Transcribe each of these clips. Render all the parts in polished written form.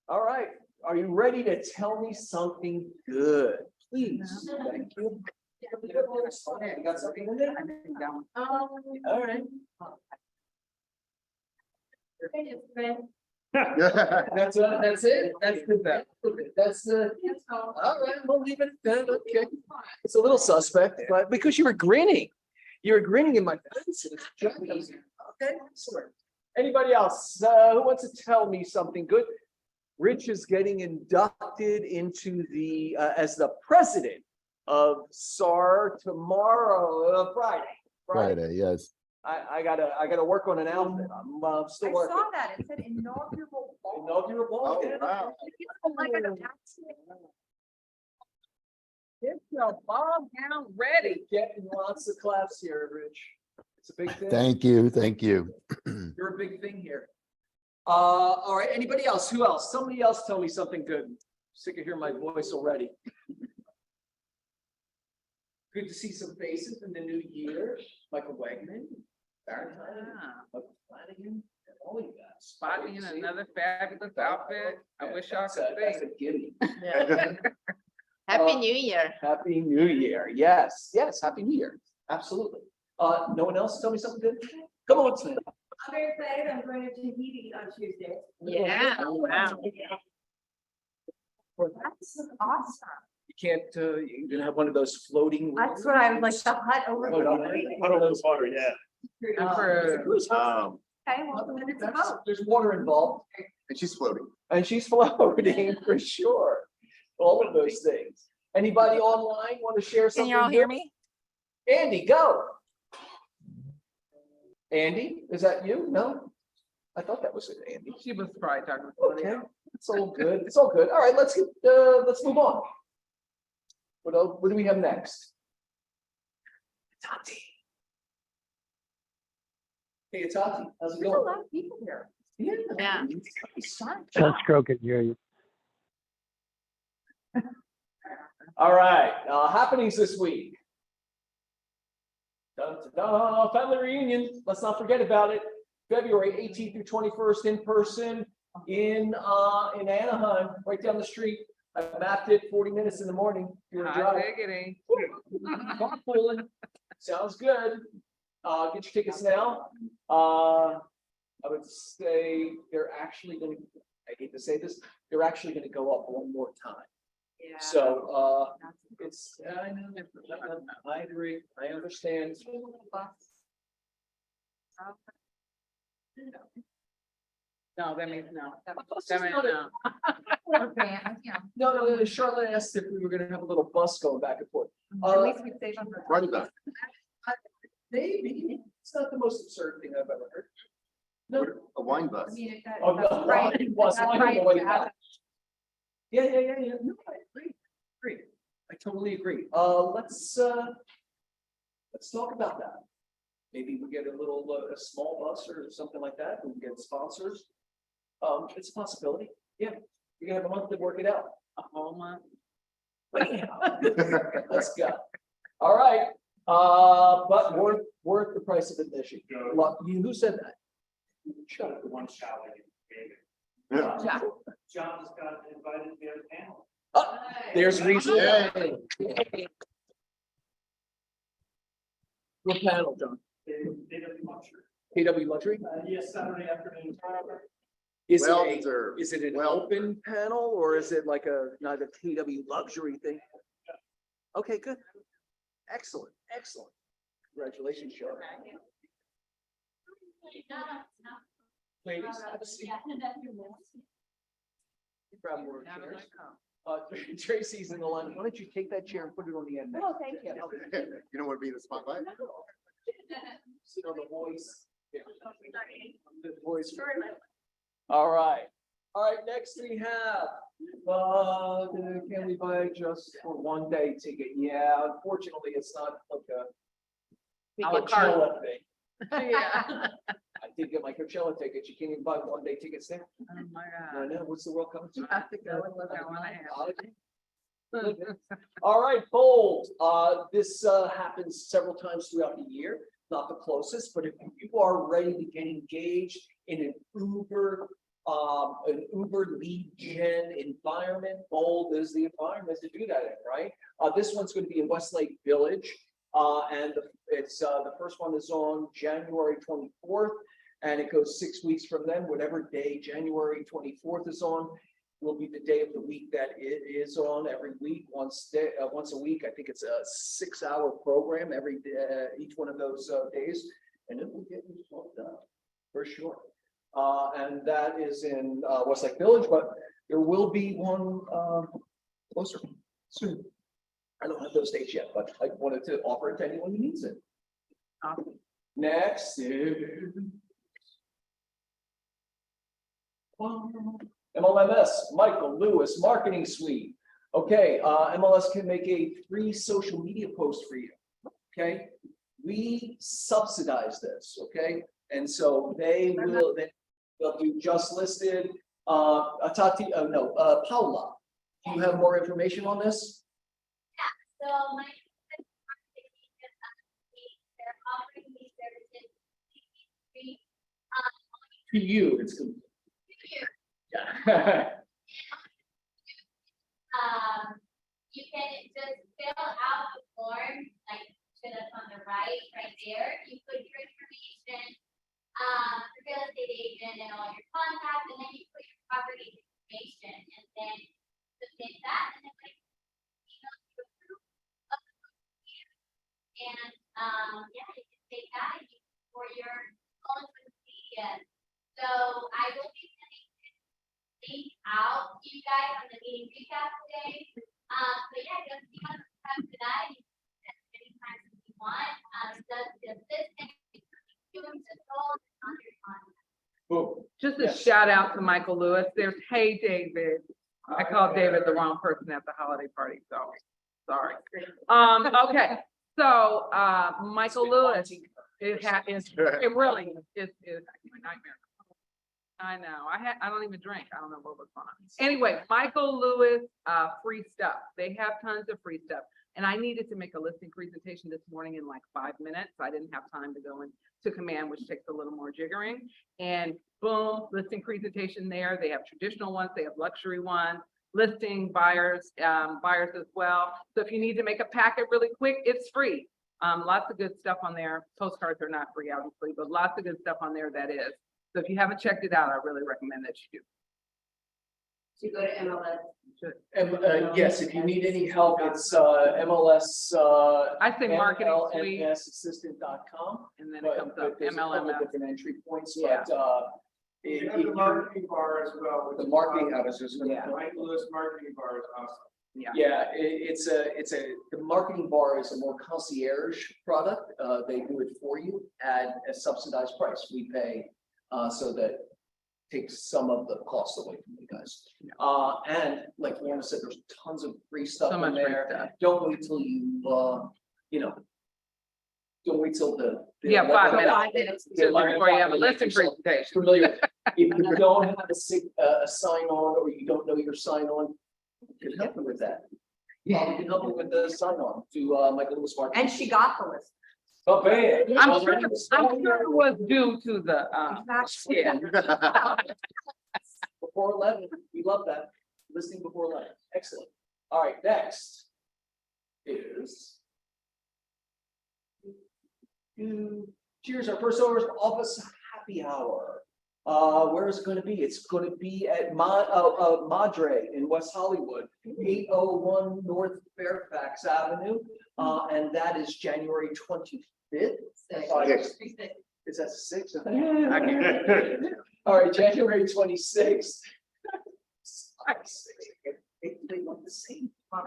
All right. Are you ready to tell me something good? Please. Thank you. You got something in there? All right. That's it. That's the best. That's the. All right. We'll leave it at that. Okay. It's a little suspect, but because you were grinning in my face. Okay. Excellent. Anybody else who wants to tell me something good? Rich is getting inducted into the as the president of SAR tomorrow, Friday, yes. I gotta work on an outfit. I'm still I working. saw that. It said inaugural. Inaugural. Oh, wow. Get your ball gown ready. Getting lots of claps here, Rich. It's a big thing. Thank you, thank you. You're a big thing here. All right, anybody else? Who else? Somebody else tell me something good. Sick of hearing my voice already. Good to see some faces in the new year. Michael Wegman, Valentine, Michael Flanagan, and all you guys. Spotting in another fabulous outfit. I wish y'all That's could a see. gimme. Happy New Year. Happy New Year. Yes, Happy New Year. Absolutely. No one else tell me something good? Come on, Sam. I'm very excited. I'm going to Tahiti on Tuesday. Yeah. Wow. That's awesome. You can't, you're gonna have one of those floating. That's what I was like, the hut over. Float on the water, yeah. And for Okay, well, then it's a boat. There's water involved, And she's floating. and she's floating for sure. All of those things. Anybody online want to share something? Can you all hear me? Andy, go. Andy, is that you? No? I thought that was it, Andy. she was probably talking to somebody Okay, else. it's all good. It's all good. All right, let's move on. What do we have next? Tati. Hey, Tati, how's it There's a going? lot of people here. Yeah. Don't stroke it, Jerry. All right, happenings this week. Dun, dun, dun, family reunion. Let's not forget about it. February 18th through 21st in person in Anaheim, right down the street. I mapped it 40 minutes in the morning. If you want to Hot drive. diggity. Carpooling. Sounds good. Get your tickets now. I would say they're actually going to, I hate to say this, they're actually going to go up one more time. Yeah. So, it's, I know, I agree, I understand. No, that means no. Bus is That means not a- no. Okay, yeah. No, Charlotte asked if we were gonna have a little bus going back and forth. At least we save on. Right back. Maybe, it's not the most absurd thing I've ever heard. No. A wine I bus. mean, if that- Oh, if that's no, right, it was that's on right, the way yeah. back. Yeah. No, I agree. I totally agree. Let's talk about that. Maybe we get a little, a small bus or something like that. We can get sponsors. It's a possibility. Yeah, you're gonna have a month to work it out. A whole month. Let's go. All right, but worth the price of admission. Who said that? Shut up. One shower. Yeah. John just got invited to the other panel. Oh, there's reason. Hey. What panel, John? They don't much. KW Luxury? Yes, Saturday afternoon. Is Well it deserved. is it an Well open panel or is it like not a KW Luxury thing? Okay, good. Excellent. Congratulations, Sean. Ladies, have a seat. Grab more chairs. Tracy's in the line. Why don't you take that chair and put it on the end? Oh, thank you. You don't want to be in the spotlight? Sit on the voice. Yeah. The voice. All right. Next we have, can we buy just for 1 day ticket? Yeah, unfortunately, it's not like a A la carte. Coachella thing. Yeah. I did get my Coachella tickets. You can't even buy 1 day tickets there. Oh, my I God. know. What's the world coming to? I have to go and look at one I have. All right, bold. This happens several times throughout the year, not the closest, but if you are ready to get engaged in an Uber an Uber lead gen environment. Bold is the environment to do that in, right? This one's going to be in Westlake Village. And it's the first one is on January 24th, and it goes 6 weeks from then. Whatever day January 24th is on will be the day of the week that it is on every week, once a week. I think it's a 6-hour program every day, each one of those days, and it will get you pumped up for sure. And that is in Westlake Village, but there will be one closer soon. I don't have those dates yet, but I wanted to offer it to anyone who needs it. Next is MLMS, Michael Lewis Marketing Suite. Okay, MLS can make a free social media post for you. Okay, we subsidize this. Okay, and so they'll do just listed. Paula, do you have more information on this? So my they're offering these services free. To you, it's good. Yeah. You can just fill out the form, like to us on the right there. You put your information, the real estate agent and all your contacts, and then you put your property information, and then submit that, and then like email you approve of the property. And yeah, you can take that and use it for your own social media. So I will be sending this link out to you guys on the meeting recap today. But yeah, just be on the time tonight. You can send it anytime you want. Does this and doing just all on your time. Boom. Just a Yes. shout out to Michael Lewis. There's Hey David. I called David the wrong person at the holiday party, so sorry. Okay, so Michael Lewis, it really is a nightmare. I know. I don't even drink. I don't know what was on. Anyway, Michael Lewis, free stuff. They have tons of free stuff. And I needed to make a listing presentation this morning in like 5 minutes. I didn't have time to go into Command, which takes a little more jiggering. And boom, listing presentation there. They have traditional ones, they have luxury ones, listing buyers, buyers as well. So if you need to make a packet really quick, it's free. Lots of good stuff on there. Postcards are not free, obviously, but lots of good stuff on there that is. So if you haven't checked it out, I really recommend that you do. To go to MLS. Yes, if you need any help, it's MLS. I say marketing suite, MLMSassistant.com. and then it comes up There's a couple MLMS. different entry points, Yeah. but We have the marketing bar as well. which the is marketing, I awesome. was just gonna. Yeah. Mike Lewis Marketing Bar is awesome. Yeah, the marketing bar is a more concierge product. They do it for you at a subsidized price. We pay, so that takes some of the cost away from you guys. And like Lorna said, there's tons of free stuff So in much free there. stuff. Don't wait till you, don't wait till the. Yeah, 5 minutes. 5 minutes. Before you have a listing presentation. Familiar. If you don't have a sign on, or you don't know your sign on, we can help you with that. We can help you with the sign on to Michael Lewis Marketing. And she got the list. Oh, bad. I'm sure it was due to the, yeah. Before 11, we love that. Listening before 11. Excellent. All right, next is. Cheers, our first owner's office happy hour. Where is it going to be? It's going to be at Madre in West Hollywood, 801 North Fairfax Avenue. And that is January 25th. Is that 6? All right, January 26th. They look the same. From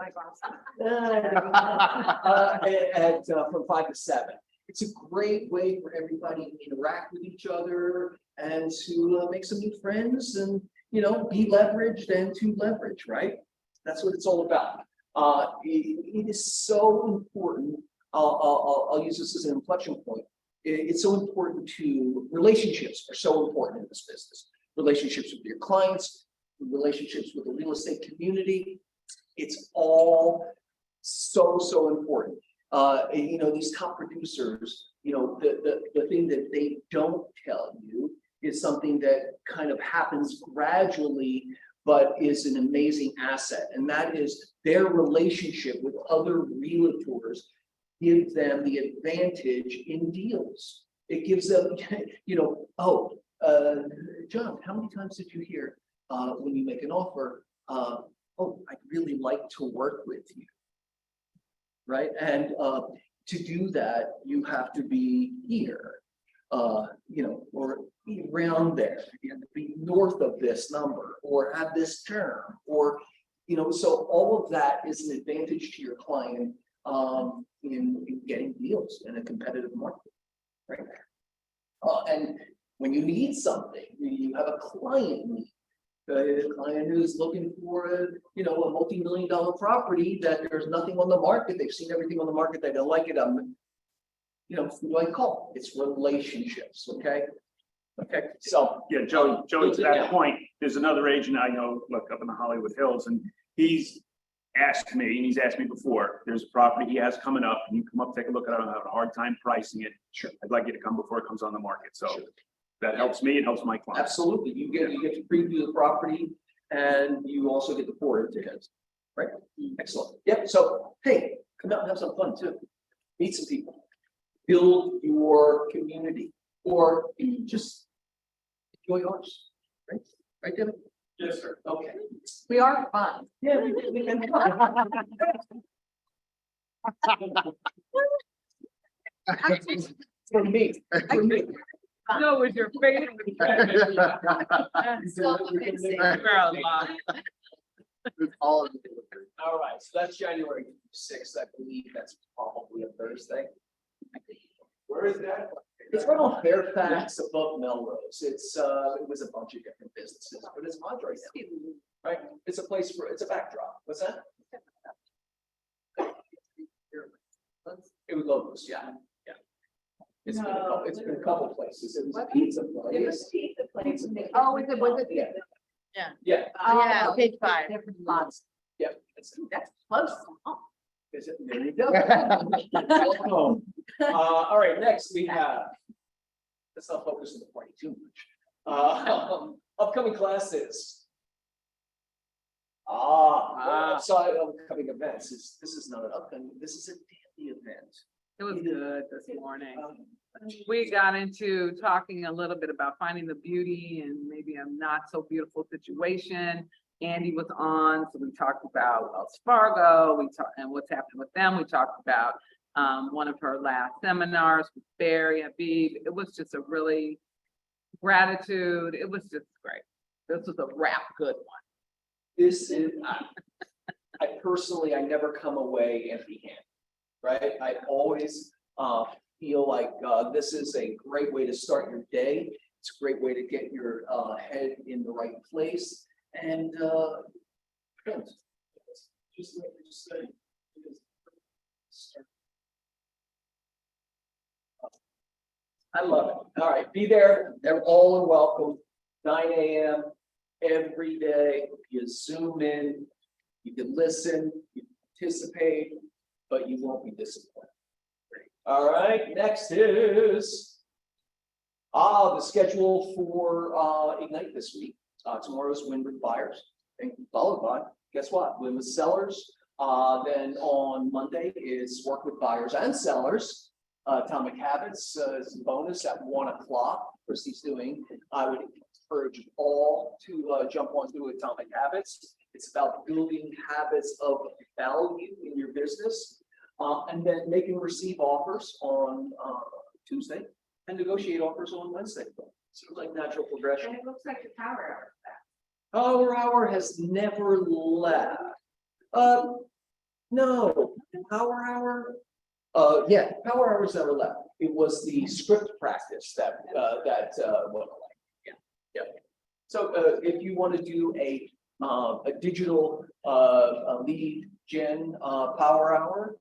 5 to 7. It's a great way for everybody to interact with each other and to make some new friends and, be leveraged and to leverage, right? That's what it's all about. It is so important. I'll use this as an inflection point. It's so important to relationships are so important in this business. Relationships with your clients, relationships with the real estate community. It's all so important. These top producers, the thing that they don't tell you is something that kind of happens gradually, but is an amazing asset. And that is their relationship with other realtors give them the advantage in deals. It gives them, John, how many times did you hear, when you make an offer, oh, I'd really like to work with you. Right? And, to do that, you have to be here, or be around there, you have to be north of this number, or have this term, or, so all of that is an advantage to your client, in getting deals in a competitive market, right? And when you need something, you have a client need. A client who's looking for a multi-million-dollar property that there's nothing on the market. They've seen everything on the market. They don't like it. Who do I call? It's relationships. Okay. Okay. So Yeah, Joey, to Yeah. that point, there's another agent I know, look, up in the Hollywood Hills, and he's asked me, and he's asked me before, there's a property he has coming up, and you come up, take a look at it, I'm having a hard time pricing it. Sure. I'd like you to come before it comes on the market. So Sure. that helps me, it helps my clients. absolutely, you get to preview the property, and you also get to pour into it. Right. Excellent. Yep. So hey, come out and have some fun too. Meet some people. Build your community, or just enjoy yours. Right. Right, David? Yes, sir. Okay. We are fun. Yeah, we can. For me. No, was your favorite. It's all in the delivery. All right, so that's January 6th, I believe that's probably a Thursday. Where is that? It's right on Fairfax above Melrose. It was a bunch of different businesses, but it's Madre now, right? It's a place for, it's a backdrop. What's that? It was Locust, yeah. It's been a couple places. It was a pizza place. pizza place. Oh, was it? Yeah. Yeah. Yeah, Yeah, page 5. Different lots. yeah. That's close. Is it? There you go. Welcome. All right, next we have, let's not focus on the party too much. Upcoming classes. So upcoming events, this is not an upcoming, this is a daily event. It was good this morning. We got into talking a little bit about finding the beauty and maybe a not so beautiful situation. Andy was on, so we talked about Wells Fargo, and what's happening with them. We talked about one of her last seminars with Barry Habib. It was just a really gratitude. It was just great. This was a wrap good one. This is, I personally, I never come away empty-handed, right? I always feel like this is a great way to start your day. It's a great way to get your head in the right place. And just let me say, I love it. All right, be there. They're all are welcome. 9 a.m. every day. You zoom in, you can listen, you participate, but you won't be disappointed. All right, next is the schedule for Ignite this week. Tomorrow's Win with Buyers, and followed by, guess what? Win with Sellers. Then on Monday is Work with Buyers and Sellers. Atomic Habits is a bonus at 1 o'clock. Christy's doing. I would encourage all to jump onto Atomic Habits. It's about building habits of value in your business, and then make and receive offers on Tuesday and negotiate offers on Wednesday. Seems like natural progression. And it looks like the power hour is back. Power Hour has never left. No, Power Hour. Yeah, Power Hour's never left. It was the script practice that went away. Yeah. So if you want to do a digital lead gen Power Hour,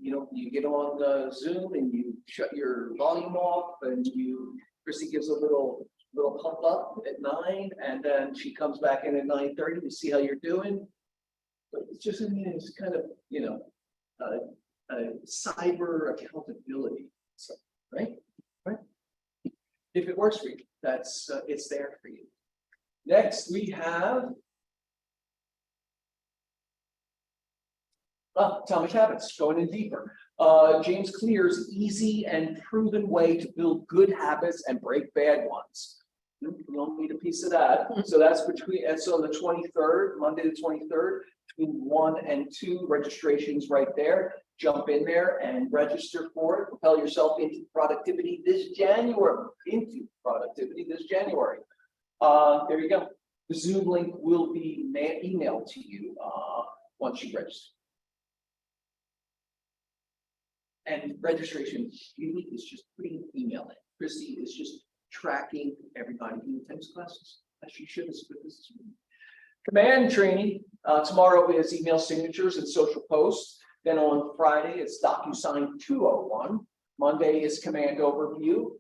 you get on Zoom and you shut your volume off, and Chrissy gives a little pump up at 9, and then she comes back in at 9:30 to see how you're doing. But it's just, it's kind of, cyber accountability, so, right? if it works for you, that's, it's there for you. Next, we have Atomic Habits, going in deeper. James Clear's easy and proven way to build good habits and break bad ones. You don't need a piece of that. So that's between, and so on the 23rd, Monday the 23rd, between 1 and 2, registrations right there. Jump in there and register for it. Propel yourself into productivity this January. There you go. The Zoom link will be emailed to you once you register. And registration is just putting an email in. Chrissy is just tracking everybody who attends classes, as she should. Command training, tomorrow is email signatures and social posts. Then on Friday, it's DocuSign 201. Monday is command overview.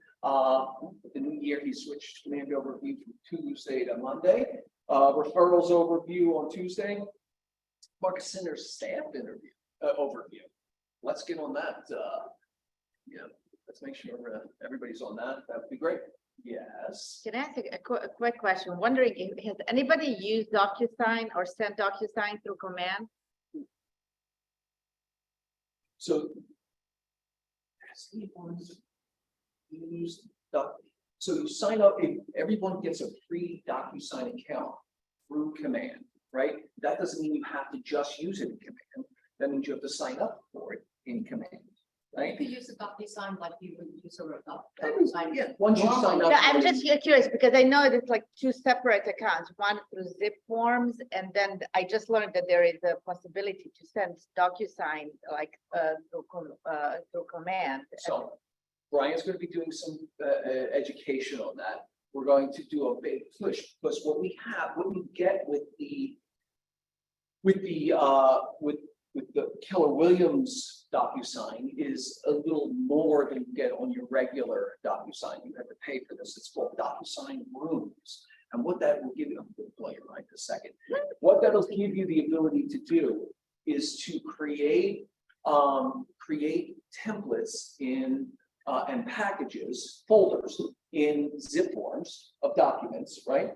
With the new year, he switched command overview from Tuesday to Monday. Referrals overview on Tuesday. Marcus Sinner's staff interview, overview. Let's get on that. Yeah, let's make sure everybody's on that. That would be great. Yes. Can I ask a quick question? Wondering if has anybody used DocuSign or sent DocuSign through command? So has anyone used so you sign up, if everyone gets a free DocuSign account through command, right? That doesn't mean you have to just use it in command. That means you have to sign up for it in command, right? You could use a DocuSign like you would use a DocuSign, yeah, once you sign up. No, I'm just curious because I know it's like 2 separate accounts, one through zip forms, and then I just learned that there is a possibility to send DocuSign like through command. So Brian's going to be doing some education on that. We're going to do a big push because what we get with the Keller Williams DocuSign is a little more than you get on your regular DocuSign. You have to pay for this. It's called DocuSign Rooms. And what that will give you, I'm going to blow your mind in a second. What that'll give you the ability to do is to create templates in and packages, folders in zip forms of documents, right?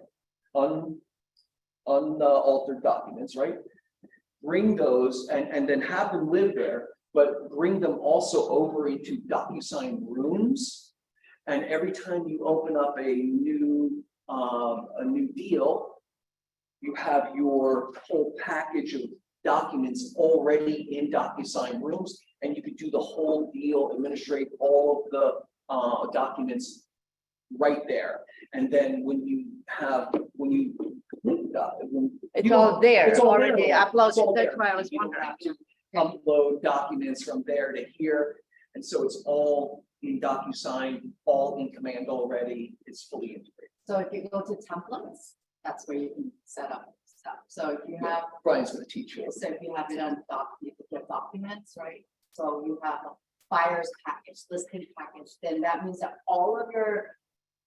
Unaltered documents, right? Bring those and then have them live there, but bring them also over into DocuSign Rooms. And every time you open up a new deal, you have your whole package of documents already in DocuSign Rooms, and you could do the whole deal, administrate all of the documents right there. And then when you complete the document, It's all there, it's all already there. It's all uploaded. That's there. why I was You don't wondering. have to upload documents from there to here. And so it's all in DocuSign, all in command already. It's fully integrated. So if you go to templates, that's where you can set up stuff. So if you have, Brian's going to teach you. so if you have it on you could get documents, right? So you have a buyer's package, listing package, then that means that all of your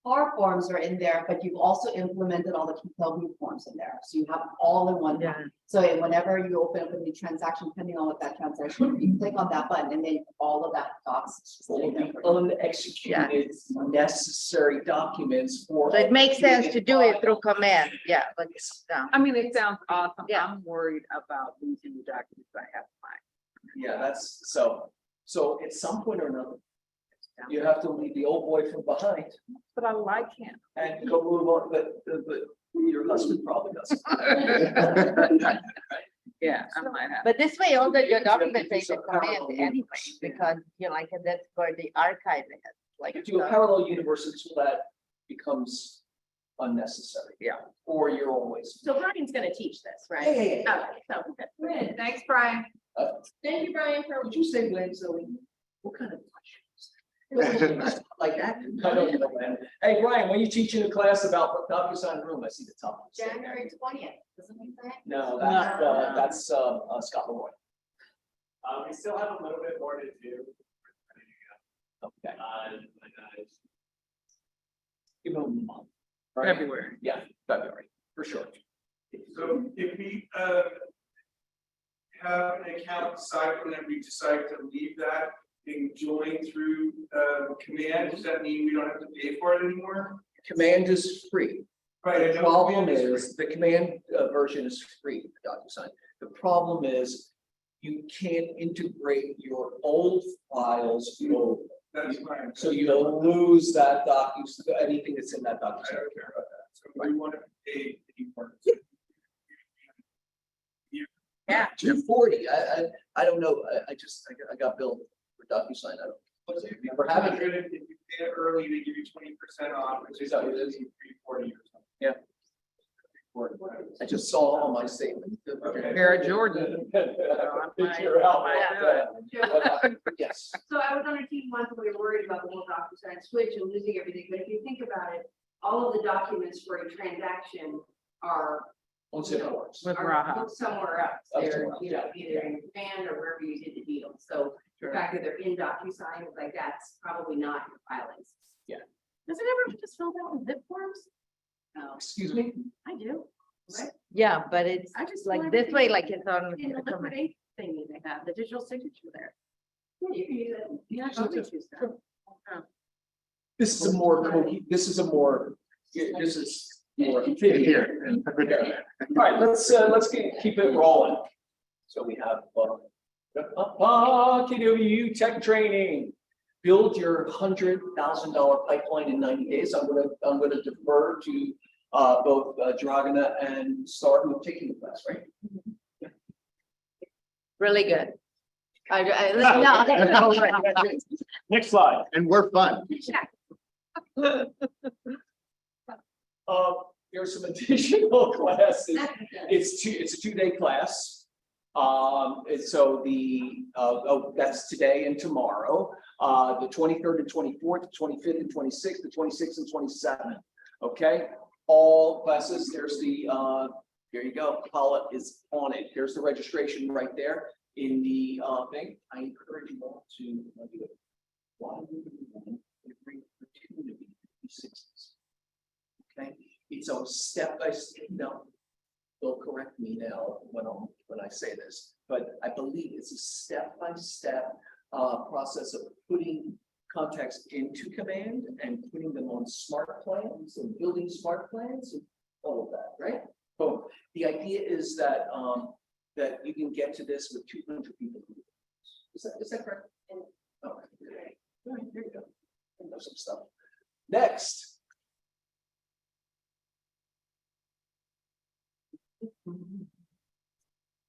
FAR forms are in there, but you've also implemented all the TPLB forms in there. So you have all in one. Yeah. So whenever you open up a new transaction, depending on what that transaction, you click on that button and then all of that docs. is just All sitting there the for you. unexecuted necessary documents for. So it makes sense to do it through command, yeah, but no. I mean, it sounds awesome. Yeah. I'm worried about losing the documents I have to find. Yeah, that's so at some point or another, you have to leave the old boy from behind But I like him. and go move on, but your husband probably doesn't. Yeah, I might have. But this way, all the your You have to documents do are in some command parallel anyway, universe. because you know, like, and that's where the archive is, like. Do a parallel universe until that becomes unnecessary. Yeah. Or you're always. So Brian's gonna teach this, right? Hey, Okay, so, Thanks, Brian. thank you, Brian, for. would you say when, Zoe? What kind of questions? Like that? I don't know, man. Hey, Brian, when you teaching a class about DocuSign Room, I see the top. January 20th, doesn't it say? No, that's Scott Leroy. We still have a little bit more to do. Okay. Uh, Give him a month. Right? February. Yeah, February, for sure. So if we have an account aside from that, we decide to leave that, being joined through, command, does that mean we don't have to pay for it anymore? Command is free. Right, I The know problem command is, the command version is free, the DocuSign. The problem is, you can't integrate your old files, That's fine. so you'll lose that anything that's in that I DocuSign. don't care about that, so we want to pay anymore. Yeah. 240, I don't know, I got billed for DocuSign, I don't. If you Never had it. if you pay it early, they give you 20% off, which is Is that what it is? 340 or something. Yeah. I just saw on my statement. Vera Jordan. Picture out. Yes. So I was on a team once, we were worried about the whole DocuSign switch and losing everything, but if you think about it, all of the documents for a transaction are. On Salesforce. With are Raha. put somewhere else, Up they're, somewhere, you know, either in command or wherever you did the deal, so the fact that they're in DocuSign, like that's probably not your filings. Does it ever just filled out with zip forms? No, Excuse me? I do, Yeah, but it's I just like wanted this to- way, like it's on. in the liquid ink thingy they have, the digital signature there. Yeah, you can use it. Yeah, Sure. always use that. This is a more, this is more fit here. All right, let's keep it rolling. So we have, KW Tech Training. Build your $100,000 pipeline in 90 days. I'm gonna defer to both Dragana and Star who have taken the class, right? Really good. Next slide. And we're fun. There's some additional classes. It's a 2-day class. And so that's today and tomorrow, the 23rd and 24th, the 25th and 26th, the 26th and 27th. Okay, all classes. There's there you go. Paula is on it. There's the registration right there in the thing. I encourage you all to do it. Why would you want every opportunity to 60s? Okay, it's a step by step. No, they'll correct me now when I say this, but I believe it's a step-by-step process of putting contacts into command and putting them on smart plans and building smart plans and all of that, right? So the idea is that that you can get to this with 200 people. Is that correct? Okay. All right, there you go. I know some stuff. Next.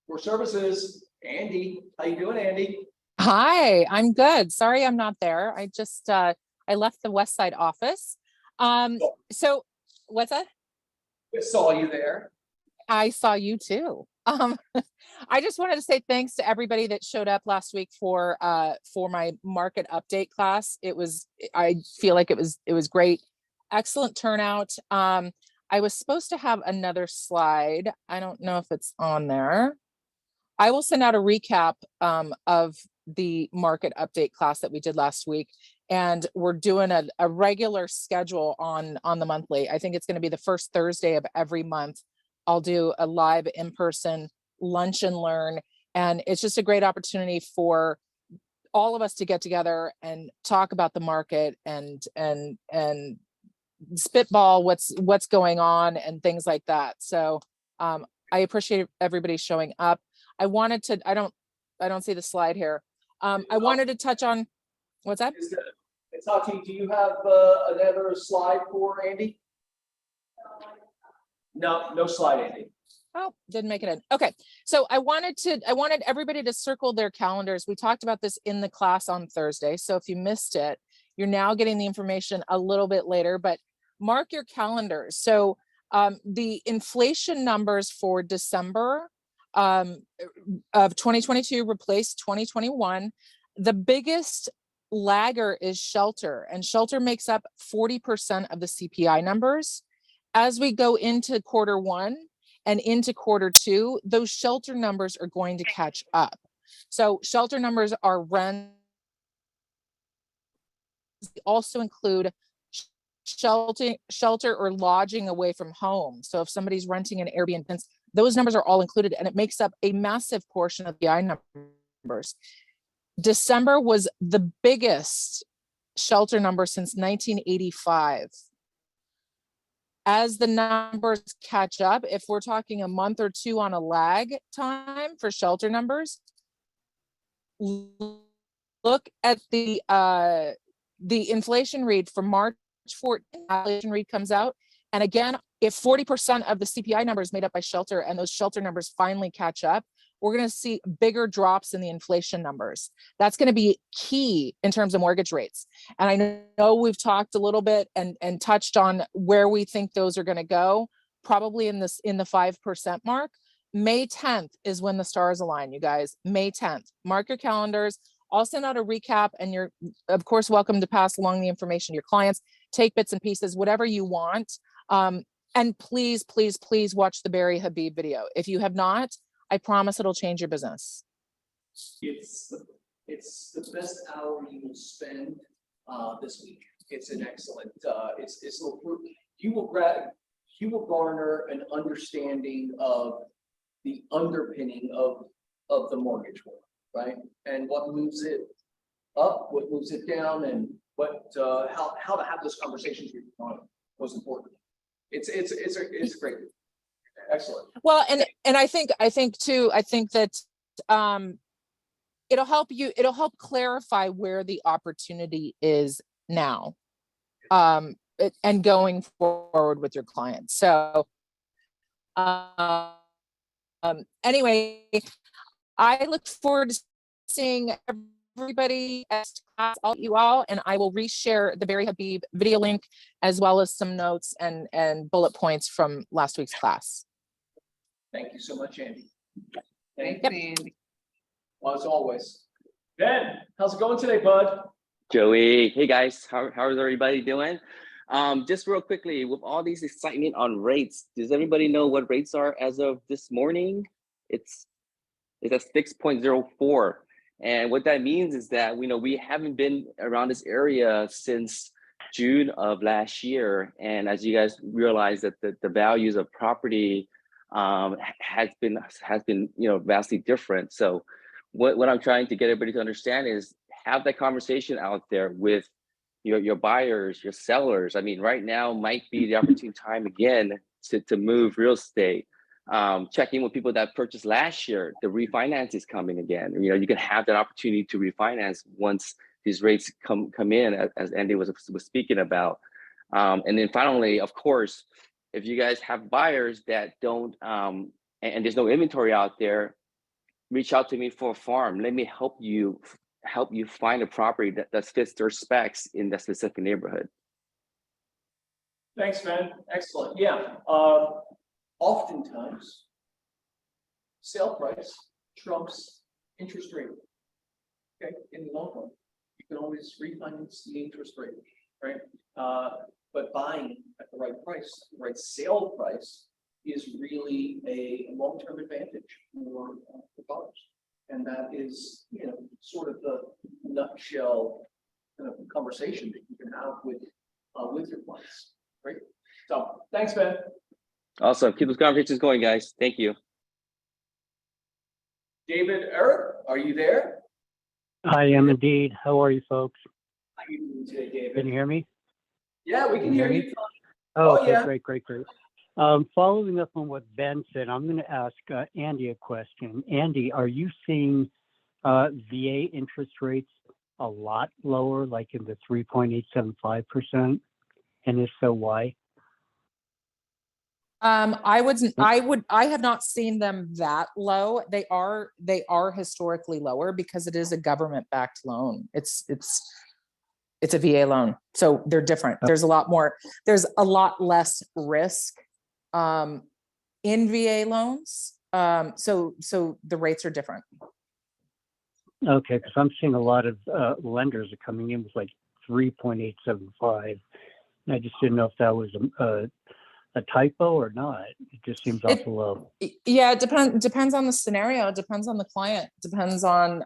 For services, Andy, how you doing, Andy? Hi, I'm good. Sorry, I'm not there. I just, I left the West Side office. So what's that? I saw you there. I saw you too. I just wanted to say thanks to everybody that showed up last week for my market update class. I feel like it was great. Excellent turnout. I was supposed to have another slide. I don't know if it's on there. I will send out a recap of the market update class that we did last week. And we're doing a regular schedule on the monthly. I think it's going to be the first Thursday of every month. I'll do a live in-person lunch and learn. And it's just a great opportunity for all of us to get together and talk about the market and spitball what's going on and things like that. So I appreciate everybody showing up. I wanted to, I don't see the slide here. I wanted to touch on, what's that? Tati, do you have another slide for Andy? No slide, Andy. Oh, didn't make it in. Okay. So I wanted everybody to circle their calendars. We talked about this in the class on Thursday. So if you missed it, you're now getting the information a little bit later, but mark your calendars. So the inflation numbers for December of 2022 replaced 2021. The biggest lagger is shelter, and shelter makes up 40% of the CPI numbers. As we go into Q1 and into Q2, those shelter numbers are going to catch up. So shelter numbers are rent, also include shelter or lodging away from home. So if somebody's renting an Airbnb, those numbers are all included, and it makes up a massive portion of the I numbers. December was the biggest shelter number since 1985. As the numbers catch up, if we're talking a month or two on a lag time for shelter numbers, look at the inflation read for March 14th, inflation read comes out. And again, if 40% of the CPI number is made up by shelter and those shelter numbers finally catch up, we're going to see bigger drops in the inflation numbers. That's going to be key in terms of mortgage rates. And I know we've talked a little bit and touched on where we think those are going to go, probably in the 5% mark. May 10th is when the stars align, you guys. May 10th. Mark your calendars. I'll send out a recap, and you're, of course, welcome to pass along the information to your clients. Take bits and pieces, whatever you want. And please, please, please watch the Barry Habib video. If you have not, I promise it'll change your business. It's the best hour you will spend this week. It's an excellent, you will garner an understanding of the underpinning of the mortgage world, right? And what moves it up, what moves it down, and what how to have those conversations with your client was important. It's great. Excellent. Well, and I think that it'll help clarify where the opportunity is now, and going forward with your clients. So anyway, I look forward to seeing everybody at class, you all, and I will reshare the Barry Habib video link as well as some notes and bullet points from last week's class. Thank you so much, Andy. Thanks, Yep. Andy. Well, as always. Ben, how's it going today, bud? Joey, hey guys, how's everybody doing? Just real quickly, with all these excitement on rates, does everybody know what rates are as of this morning? It's at 6.04. And what that means is that we haven't been around this area since June of last year. And as you guys realize that the values of property has been vastly different. So what I'm trying to get everybody to understand is have that conversation out there with your buyers, your sellers. I mean, right now might be the opportune time again to move real estate. Checking with people that purchased last year, the refinance is coming again. You can have that opportunity to refinance once these rates come in, as Andy was speaking about. And then finally, of course, if you guys have buyers that don't, and there's no inventory out there, reach out to me for a farm. Let me help you find a property that fits their specs in that specific neighborhood. Thanks, Ben. Excellent. Yeah. Oftentimes, sale price trumps interest rate. Okay, in the long run, you can always refinance the interest rate, right? But buying at the right price, the right sale price, is really a long-term advantage for buyers. And that is, sort of the nutshell kind of conversation that you can have with your clients. Great. So thanks, Ben. Awesome. Keep those conversations going, guys. Thank you. David, Eric, are you there? I am indeed. How are you folks? How are you doing today, David? Can you hear me? Yeah, we can hear you. Oh, okay, yeah. great. Following up on what Ben said, I'm going to ask Andy a question. Andy, are you seeing VA interest rates a lot lower, like in the 3.875%? And if so, why? I have not seen them that low. They are historically lower because it is a government-backed loan. It's a VA loan. So they're different. There's a lot less risk in VA loans. So the rates are different. Okay, because I'm seeing a lot of lenders are coming in with like 3.875. And I just didn't know if that was a typo or not. It just seems awful low. Yeah, it depends on the scenario. It depends on the client. It depends on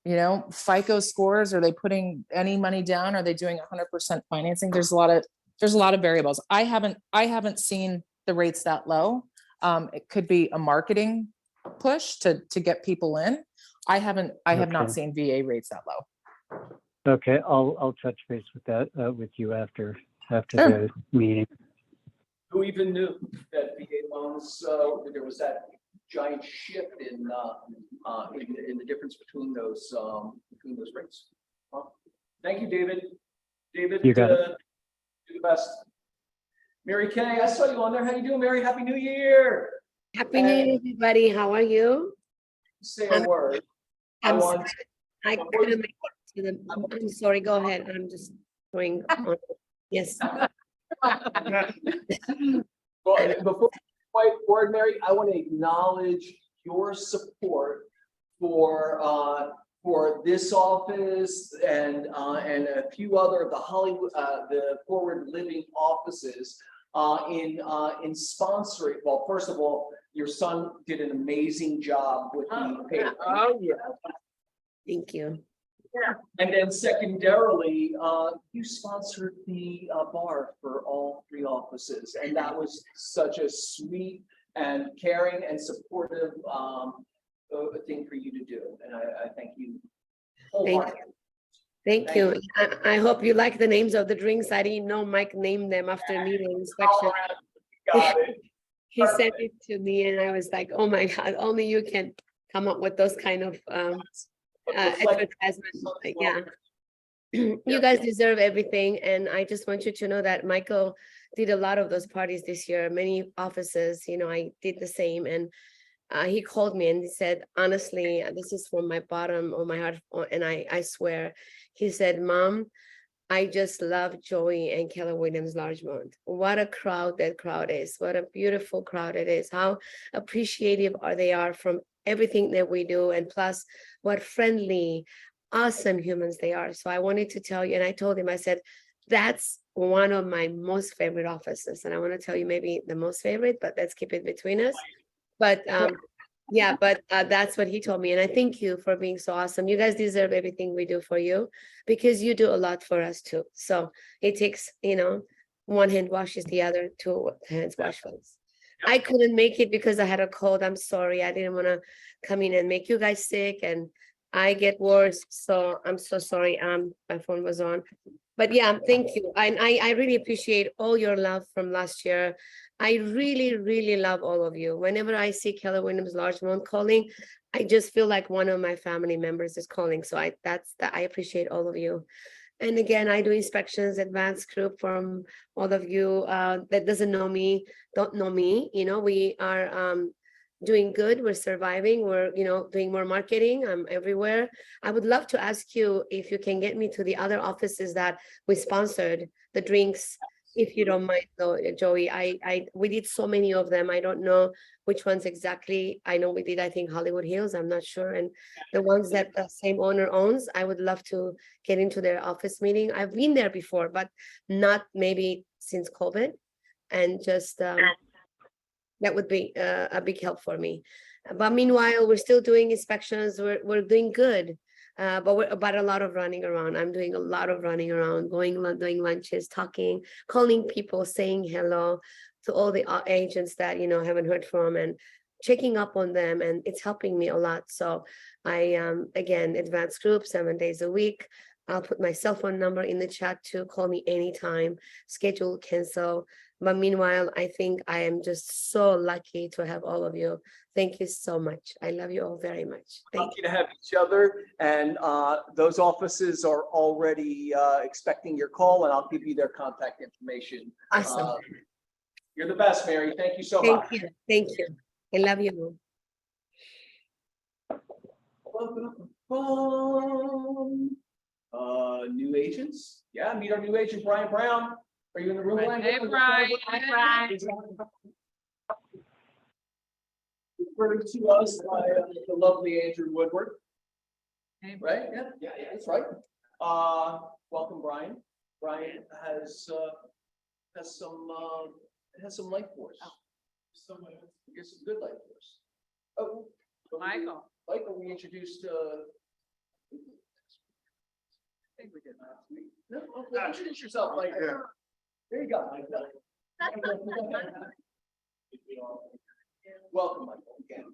FICO scores. Are they putting any money down? Are they doing 100% financing? There's a lot of variables. I haven't seen the rates that low. It could be a marketing push to get people in. I have not Okay. seen VA rates that low. Okay, I'll touch base with that, with you after Sure. the meeting. Who even knew that VA loans, there was that giant shift in the difference between those rates? Huh? Thank you, David. David, You got it. do the best. Mary Kay, I saw you on there. How you doing, Mary? Happy New Year. Happy New Year, everybody. How are you? Say a word. I I'm want. I couldn't make it to the, I'm sorry, go ahead. I'm just going on. Yes. Well, before quite word, Mary, I want to acknowledge your support for this office and a few other of the Hollywood, the Forward Living offices in sponsoring. Well, first of all, your son did an amazing job with the paper. Oh, yeah. Thank you. And then secondarily, you sponsored the bar for all three offices, and that was such a sweet and caring and supportive thing for you to do, and I thank you. wholeheartedly. Thank you. I hope you like the names of the drinks. I didn't know Mike named them after meeting inspection. Got it. He sent it to me and I was like, oh my God, only you can come up with those kind of advertisements. Like, yeah. You guys deserve everything. And I just want you to know that Michael did a lot of those parties this year, many offices, you know, I did the same. And he called me and he said, honestly, this is from my bottom of my heart. And I swear, he said, Mom, I just love Joey and Keller Williams Larchmont. What a crowd that crowd is. What a beautiful crowd it is. How appreciative they are from everything that we do. And plus what friendly, awesome humans they are. So I wanted to tell you, and I told him, I said, that's one of my most favorite offices. And I want to tell you maybe the most favorite, but let's keep it between us. But yeah, but that's what he told me. And I thank you for being so awesome. You guys deserve everything we do for you because you do a lot for us too. So it takes, you know, one hand washes the other, two hands wash face. I couldn't make it because I had a cold. I'm sorry. I didn't want to come in and make you guys sick and I get worse. So I'm so sorry. My phone was on. But yeah, thank you. I really appreciate all your love from last year. I really, really love all of you. Whenever I see Keller Williams Larchmont calling, I just feel like one of my family members is calling. So I appreciate all of you. And again, I do inspections, advanced group from all of you that doesn't know me, don't know me. You know, we are doing good. We're surviving. We're, you know, doing more marketing. I'm everywhere. I would love to ask you if you can get me to the other offices that we sponsored, the drinks, if you don't mind though, Joey. We did so many of them. I don't know which ones exactly. I know we did, I think Hollywood Hills, I'm not sure. And the ones that the same owner owns, I would love to get into their office meeting. I've been there before, but not maybe since COVID. And just that would be a big help for me. But meanwhile, we're still doing inspections. We're doing good. But a lot of running around. I'm doing a lot of running around, doing lunches, talking, calling people, saying hello to all the agents that, you know, haven't heard from and checking up on them. And it's helping me a lot. So I, again, advanced group 7 days a week. I'll put my cell phone number in the chat to call me anytime, schedule, cancel. But meanwhile, I think I am just so lucky to have all of you. Thank you so much. I love you all very much. Thank you to have each other, and those offices are already expecting your call, and I'll give you their contact information. Awesome. You're the best, Mary. Thank you so much. Thank you. Thank you. I love you. New agents. Yeah, meet our new agent, Brian Brown. Are you in the room? Hey, Brian. Referred to us by the lovely Andrew Woodward. Hey, right? Yeah, that's right. Welcome, Brian. Brian has some life force. Here's some good life force. Oh, Michael. Michael, we introduced. I think we did last week. No, okay, introduce yourself, Mike. There you go. Welcome, Michael, again.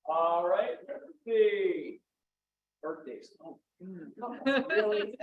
All right. see. Birthdays. Oh, really?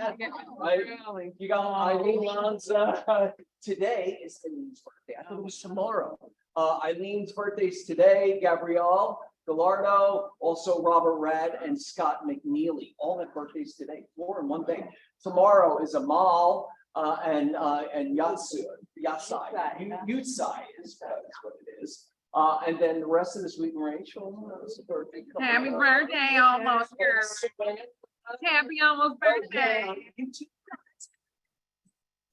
You got Eileen Lanza. Today is Eileen's birthday. I thought it was tomorrow. Eileen's birthday's today. Gabrielle Gallardo, also Robert Rad and Scott McNeely. All have birthdays today. 4 in one day. Tomorrow is Amal and Yatsai. Yutsai is what it is. And then the rest of this week, Rachel has a birthday. coming Happy up. birthday, almost girl. Happy almost birthday. You two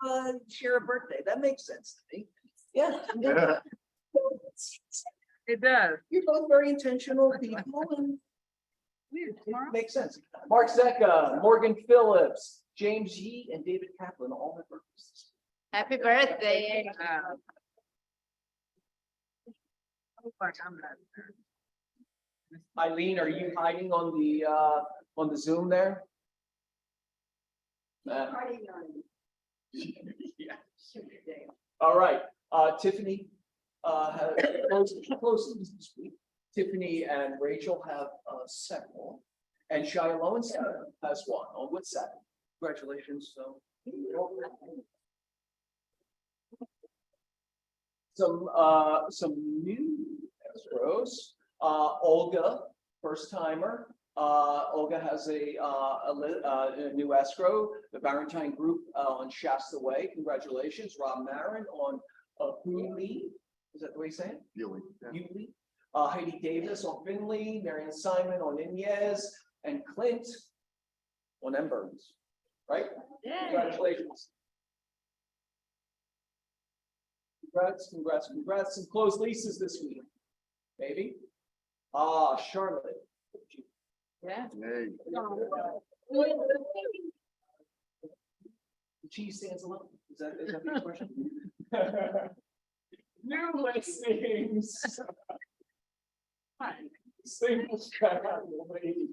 guys, share a birthday. That makes sense to me. Yeah. It does. You're both very intentional people and Yeah, it tomorrow. makes sense. Mark Zecca, Morgan Phillips, James Yee, and David Kaplan all have birthdays. Happy birthday. Fuck, I'm not. Eileen, are you hiding on the Zoom there? Yeah. All right, Tiffany, has closed this week. Tiffany and Rachel have several, and Shia Lowenstein has one on Wood Saturday. Congratulations, so. Some new escrows, Olga, first timer. Olga has a new escrow, the Barentine Group on Shasta Way. Congratulations. Rob Marin on Hooley. Is that the way you say it? Hooley. Heidi Davis on Finley, Marion Simon on Inez, and Clint on M. Burns. Right? Yeah. Congratulations. Congrats. Some closed leases this week. Maybe. Charlotte. Yeah. The cheese stands alone. Is that the expression? New listings. Single family.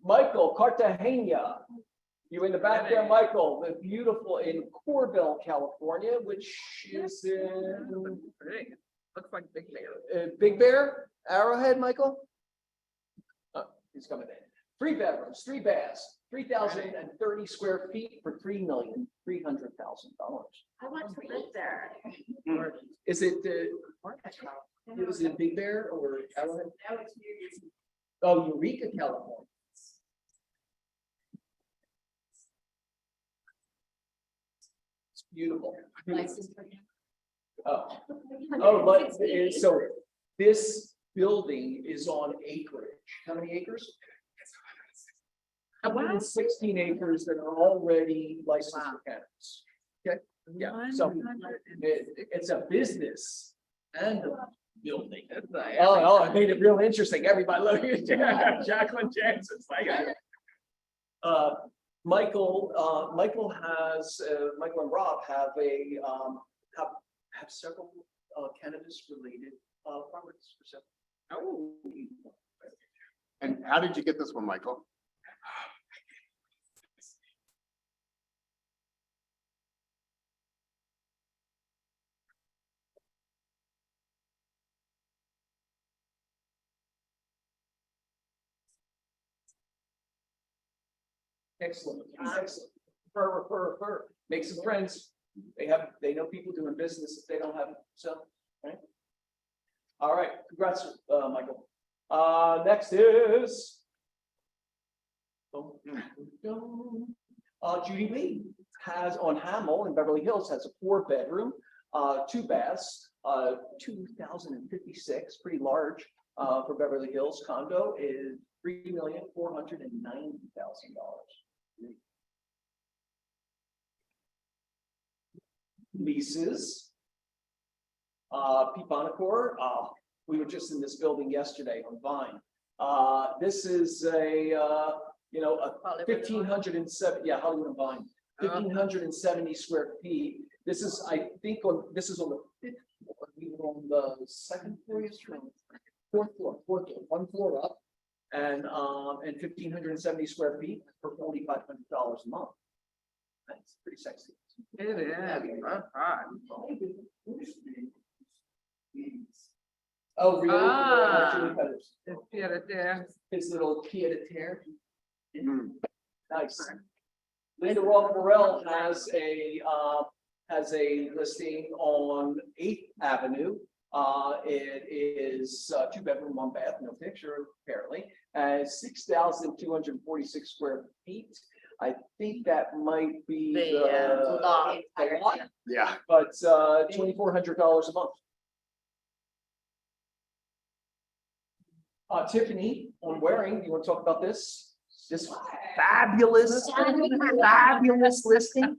Michael Cartagena. You in the back there, Michael, the beautiful in Corville, California, which is in Looks like Big Bear. Big Bear, Arrowhead, Michael? He's coming in. 3 bedrooms, 3 baths, 3,030 square feet for $3,300,000. I want to live there. Is it Big Bear or Arrowhead? Now it's new. Oh, Eureka, California. It's beautiful. So this building is on acreage. How many acres? 116 acres that are already licensed for cannabis. Okay, yeah, so it's a business and a building. Oh, it made it real interesting. Everybody look at Jacqueline Jansen's like. Michael and Rob have several cannabis related properties for sale. Oh. And how did you get this one, Michael? Excellent. Refer. Make some friends. They know people doing business if they don't have, so, right? All right, congrats, Michael. Next is. Judy Lee has on Hamel in Beverly Hills has a 4-bedroom, 2 baths, 2,056, pretty large for Beverly Hills. Condo is $3,490,000. Leases. Pete Bonacore, we were just in this building yesterday on Vine. This is a 1,507, Hollywood and Vine, 1,570 square feet. This is, I think, on the 5th floor. We were on the 2nd floor yesterday. 4th floor, 1 floor up, and 1,570 square feet for $4,500 a month. That's pretty sexy. It is. Oh, really? Ah. Chili peppers. It's pied à terre. His little pied à terre. Mm. Nice. Linda Roth Morel has a listing on 8th Avenue. It is 2 bedroom, 1 bath, no picture apparently, 6,246 square feet. I think that might be The lot. the lot, Yeah. but $2,400 a month. Tiffany on Waring, you want to talk about this? This fabulous listing.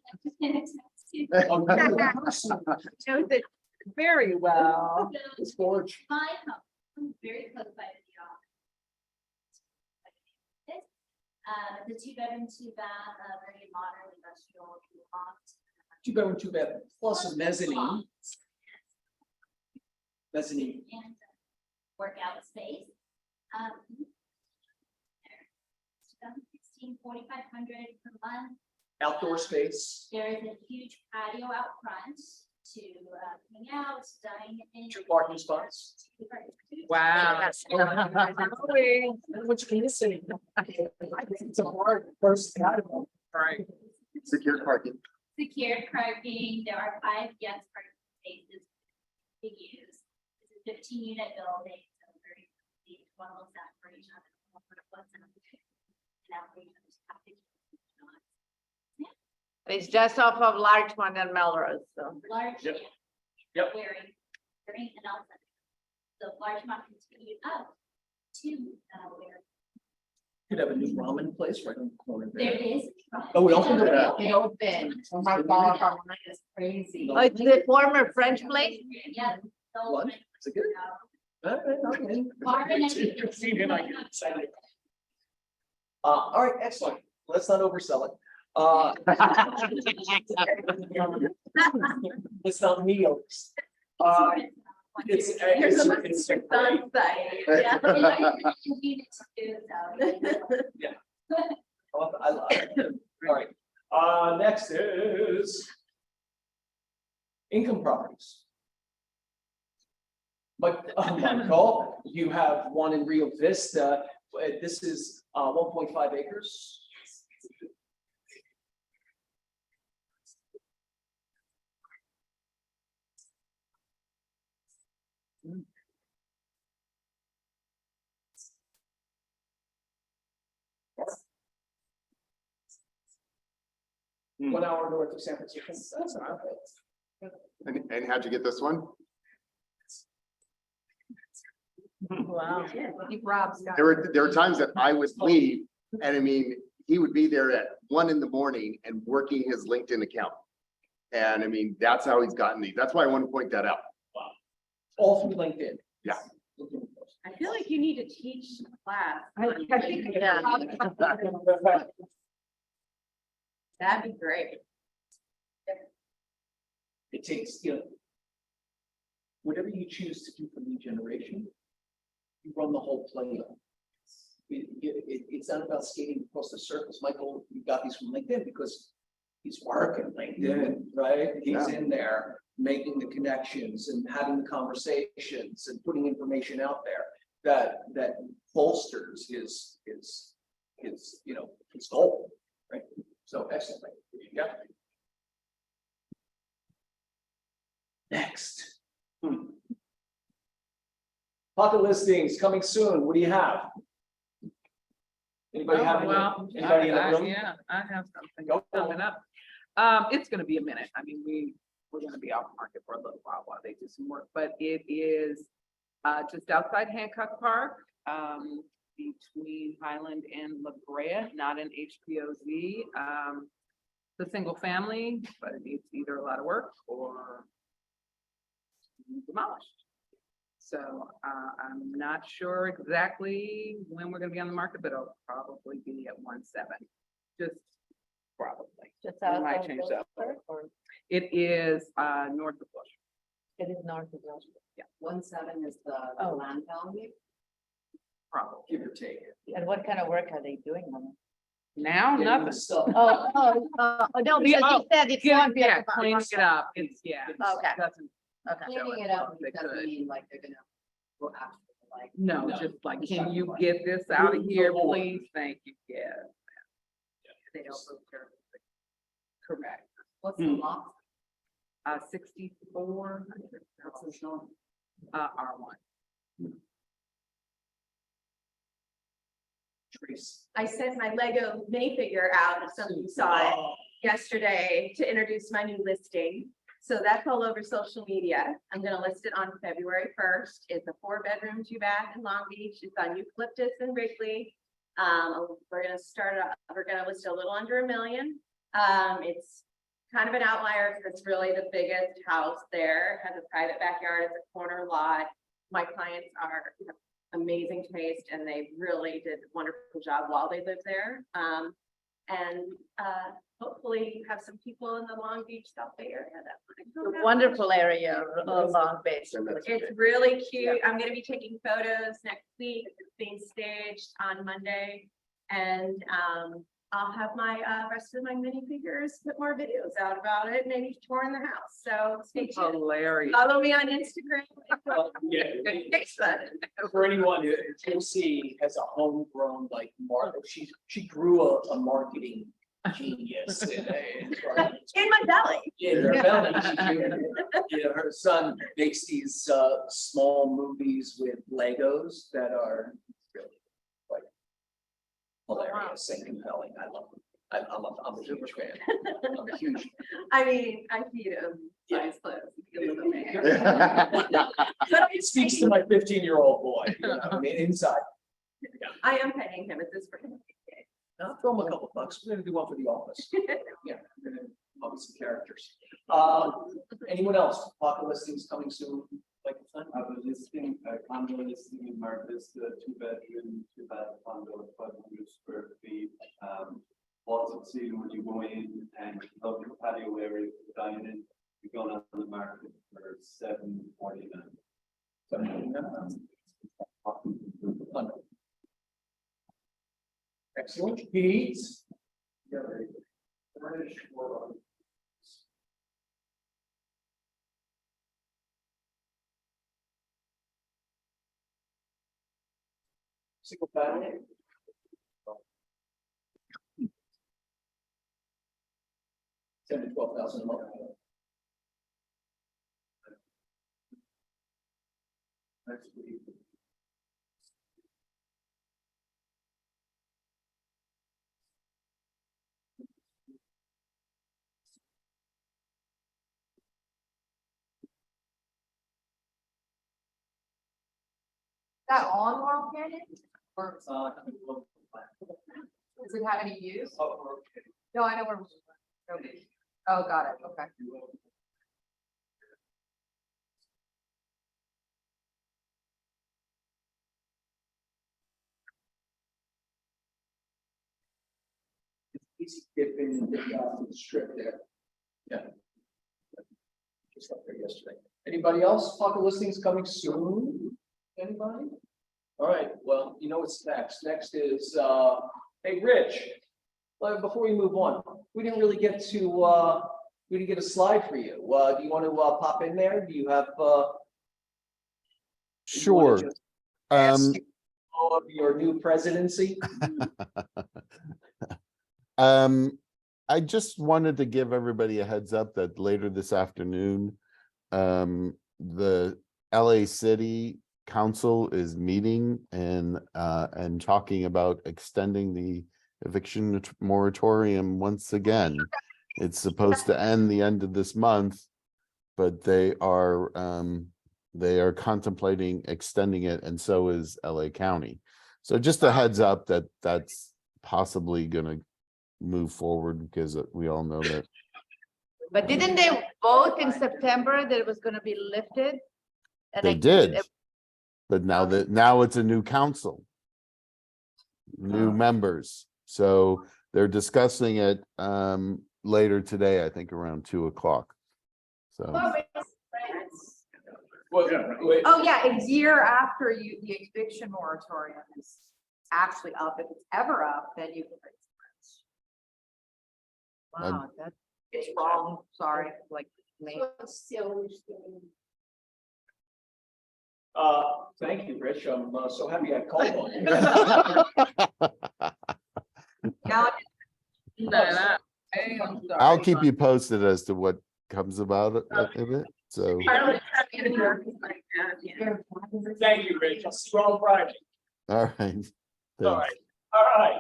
Knows it very well. It's gorgeous. My home, very close by to the office. The 2 bedroom, 2 bath, very modern industrial loft. 2 bedroom, 2 bath, plus a mezzanine. Mezzanine. And workout space. 4,500 per month. Outdoor space, There is a huge patio out front to hang out, dine in. 2 parking spots. Wow. Which can you say? It's a hard first category. Right. Secure parking. Secured parking, there are 5 guest parking spaces to use. It's a 15-unit building, so very, one looks out for each other. It's just off of Larchmont and Melrose, so. Large. Yep. yeah, Yep. Wearing and also. So Larchmont continued up to where Could have a new ramen place right on the corner there there. is. Oh, we opened it. It opened. Oh my God, online is crazy. Oh, it's the former French place? Yeah. so- Lunch? Is it good? All right, okay. Marvin and- You've seen it, I get excited. All right, excellent. Let's not oversell it. It's not meals. It's a great. Yeah. Yeah. I love it. All right, next is income properties. Michael, you have one in Rio Vista. This is 1.5 acres. Hmm. 1 hour north of San Francisco. That's not bad. And how'd you get this one? Wow. Rob's got. There were times that I would leave, and I mean, he would be there at 1 in the morning and working his LinkedIn account. And I mean, that's how he's gotten these. That's why I want to point that out. All through LinkedIn. Yeah. I feel like you need to teach class. Yeah. That'd be great. It takes, whatever you choose to do for lead generation, you run the whole playbook. It's not about skating across the surface. Michael, you got these from LinkedIn because he's working LinkedIn, right? He's in there making the connections and having the conversations and putting information out there that bolsters his goal, right? So excellent. Yeah. Next. Pocket listings coming soon. What do you have? Anybody have any? Anybody in the room? Yeah, I have something Go. coming up. It's gonna be a minute. I mean, we're gonna be off market for a little while they do some work, but it is just outside Hancock Park, between Highland and La Brea, not an HPOZ. The single family, but it needs either a lot of work or demolished. So I'm not sure exactly when we're gonna be on the market, but it'll probably be at 1.7. Just probably. Just We out might of change that. Wilshire, or It is north of Bush. it is north of Wilshire? 1.7 is the Oh. land value. Probably. Give or take. And what kind of work are they doing on it? Now, Getting the nothing. stuff. No, because Oh, you said it's Yeah, going to be. yeah, cleaning it up. It's, yeah. Okay. Doesn't Okay. show Cleaning it. it up They doesn't could. mean like they're gonna will actually like. No, just like, can you get this out of here, please? Thank you, yes. They don't move their. Correct. What's the lot? 64. R1. I sent my Lego minifigure out, if some of you saw it yesterday, to introduce my new listing. So that's all over social media. I'm gonna list it on February 1st. It's a 4-bedroom, 2-bath in Long Beach. It's on Eucalyptus and Wrigley. We're gonna we're gonna list a little under $1 million. It's kind of an outlier because it's really the biggest house there. It has a private backyard. It's a corner lot. My clients are amazing taste and they really did a wonderful job while they lived there. Hopefully have some people in the Long Beach, South Bay area that. A wonderful area of Long Beach. It's really cute. I'm gonna be taking photos next week. It's being staged on Monday. And I'll have my rest of my minifigures, put more videos out about it, maybe touring the house. So stay tuned. Hilarious. Follow me on Instagram. Yeah. For anyone, Josie has a homegrown like she grew a marketing genius in my belly. In her belly. Yeah, her son makes these small movies with Legos that are really like hilarious and compelling. I love them. I'm a huge fan. I'm a huge. I mean, I feed him size clothes. It speaks to my 15-year-old boy, I mean, inside. I am paying him at this point. I'll throw him a couple bucks. We're gonna do one for the office. Yeah, we're gonna come with some characters. Anyone else? Pocket listings coming soon. Like I was listing a condo listing in Mar Vista, 2-bedroom, 2-bath condo, 500 square feet. Lots of seating when you go in and love your patio area for dining. You're going on the market for $749. Excellent. Pete? Single family? $10,000 to $12,000 a month. Next week. That on Laurel Canyon? Or does it have any use? No, I know where. Okay. Oh, got it. Okay. Easy dip in and dip out to the strip there. Yeah. Just up there yesterday. Anybody else? Pocket listings coming soon? Anybody? All right, well, you know what's next. Next is, hey, Rich. Well, before we move on, we didn't really get to, we didn't get a slide for you. Do you want to pop in there? Do you have, Sure. Of your new presidency? I just wanted to give everybody a heads up that later this afternoon, the LA City Council is meeting and talking about extending the eviction moratorium once again. It's supposed to end the end of this month, but they are contemplating extending it, and so is LA County. So just a heads up that that's possibly gonna move forward, because we all know that. But didn't they vote in September that it was gonna be lifted? And They did, but now it's a new council, new members. So they're discussing it later today, I think around 2 o'clock. So. Oh, yeah, a year after the eviction moratorium is actually up. If it's ever up, then you can raise rents. Wow, it's wrong. Sorry, like. Thank you, Rich. I'm so happy I called on you. Now, I'll keep you posted as to what comes about it, of it, so. Thank you, Rich. I'll see you on Friday. All right. All Thanks. right, all right.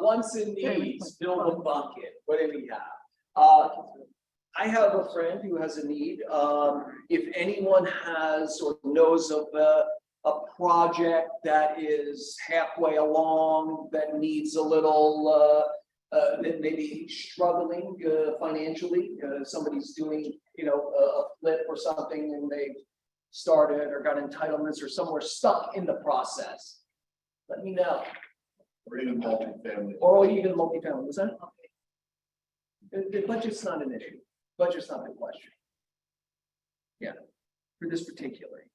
Once in needs, build a bucket. What do we have? I have a friend who has a need. If anyone has or knows of a project that is halfway along, that needs a little, that may be struggling financially, somebody's doing, a flip or something and they've started or got entitlements or somewhere stuck in the process, let me know. Or even multifamily. Or even multifamily, was that? The budget's not an issue. Budget's not the question. Yeah, for this particular.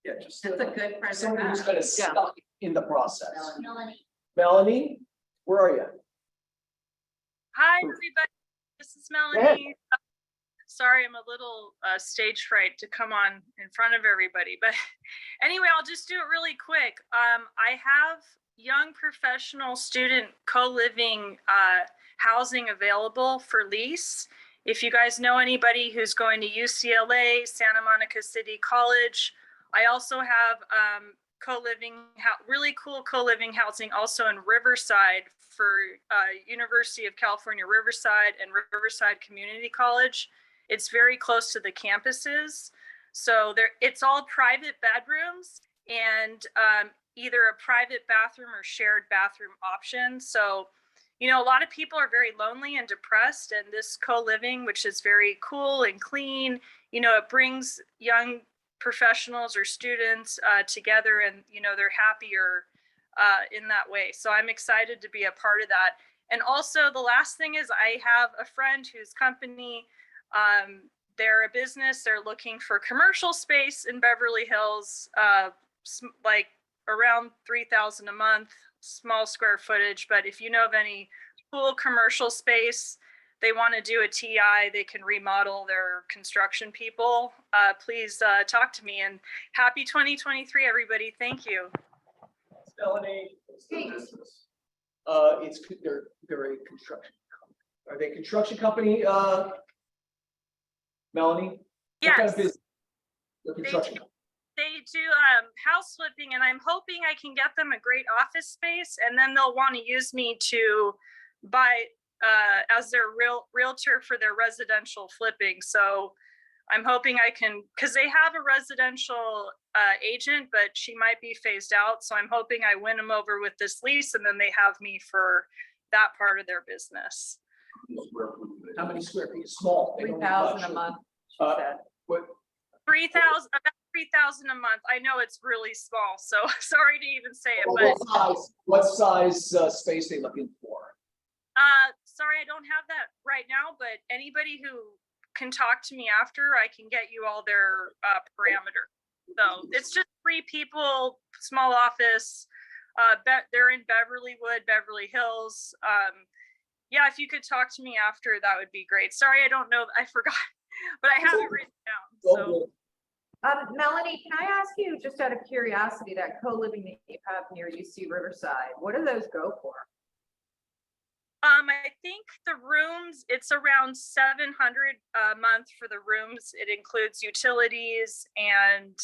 Yeah, just. That's a good friend. Somebody who's kind of Yeah. stuck in the process. Melanie. Melanie, where are you? Hi, everybody. This is Melanie. Sorry, I'm a little stage fright to come on in front of everybody, but anyway, I'll just do it really quick. I have young professional student co-living housing available for lease. If you guys know anybody who's going to UCLA, Santa Monica City College, I also have really cool co-living housing also in Riverside for University of California, Riverside and Riverside Community College. It's very close to the campuses. So it's all private bedrooms and either a private bathroom or shared bathroom option. So, a lot of people are very lonely and depressed, and this co-living, which is very cool and clean, it brings young professionals or students together, and they're happier in that way. So I'm excited to be a part of that. And also the last thing is I have a friend whose company, they're a business, they're looking for commercial space in Beverly Hills, like around 3,000 a month, small square footage. But if you know of any cool commercial space, they want to do a TI, they can remodel their construction people, please talk to me. And happy 2023, everybody. Thank you. Melanie. They're a construction company. Are they a construction company, Melanie? What kind of Yes. business? They're construction company. They do house flipping, and I'm hoping I can get them a great office space, and then they'll want to use me to buy as their realtor for their residential flipping. So I'm hoping I can, because they have a residential agent, but she might be phased out. So I'm hoping I win them over with this lease, and then they have me for that part of their business. How many square feet? Small. They don't need 3,000 much. a month. What? 3,000, about 3,000 a month. I know it's really small, so sorry to even say it, but What size space they looking for? sorry, I don't have that right now, but anybody who can talk to me after, I can get you all their parameter. So it's just 3 people, small office. They're in Beverly Hills. Yeah, if you could talk to me after, that would be great. Sorry, I don't know, I forgot, but I have it written down. So. Melanie, can I ask you, just out of curiosity, that co-living that you have near UC Riverside, what do those go for? I think the rooms, it's around 700 a month for the rooms. It includes utilities and,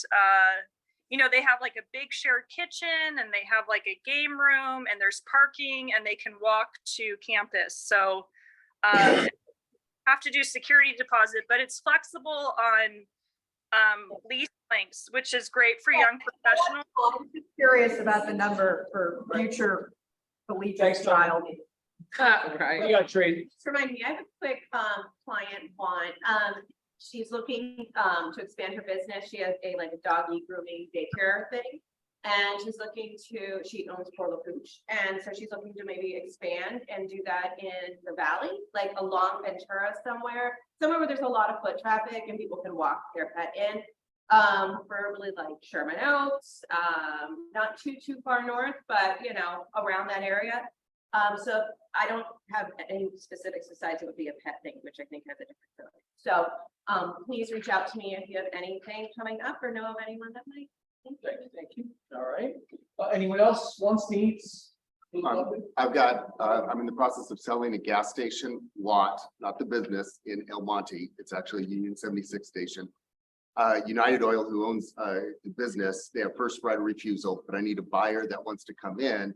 they have like a big shared kitchen, and they have like a game room, and there's parking, and they can walk to campus. So have to do security deposit, but it's flexible on lease lengths, which is great for young professionals. I'm just curious about the number for future collegiate child. Right. We got Tracy. Just remind me, I have a quick client, Juan. She's looking to expand her business. She has a doggy grooming daycare thing. And she's looking to, she owns Porla Pooch. And so she's looking to maybe expand and do that in the valley, like along Ventura somewhere where there's a lot of foot traffic and people can walk their pet in. Preferably like Sherman Oaks, not too far north, but around that area. So I don't have any specifics besides it would be a pet thing, which I think has a different feeling. So, please reach out to me if you have anything coming up or know of anyone that might. Thank you. All right. Anyone else wants, needs? I've got, I'm in the process of selling a gas station lot, not the business, in El Monte. It's actually Union 76 station. United Oil, who owns the business, they have first right of refusal, but I need a buyer that wants to come in.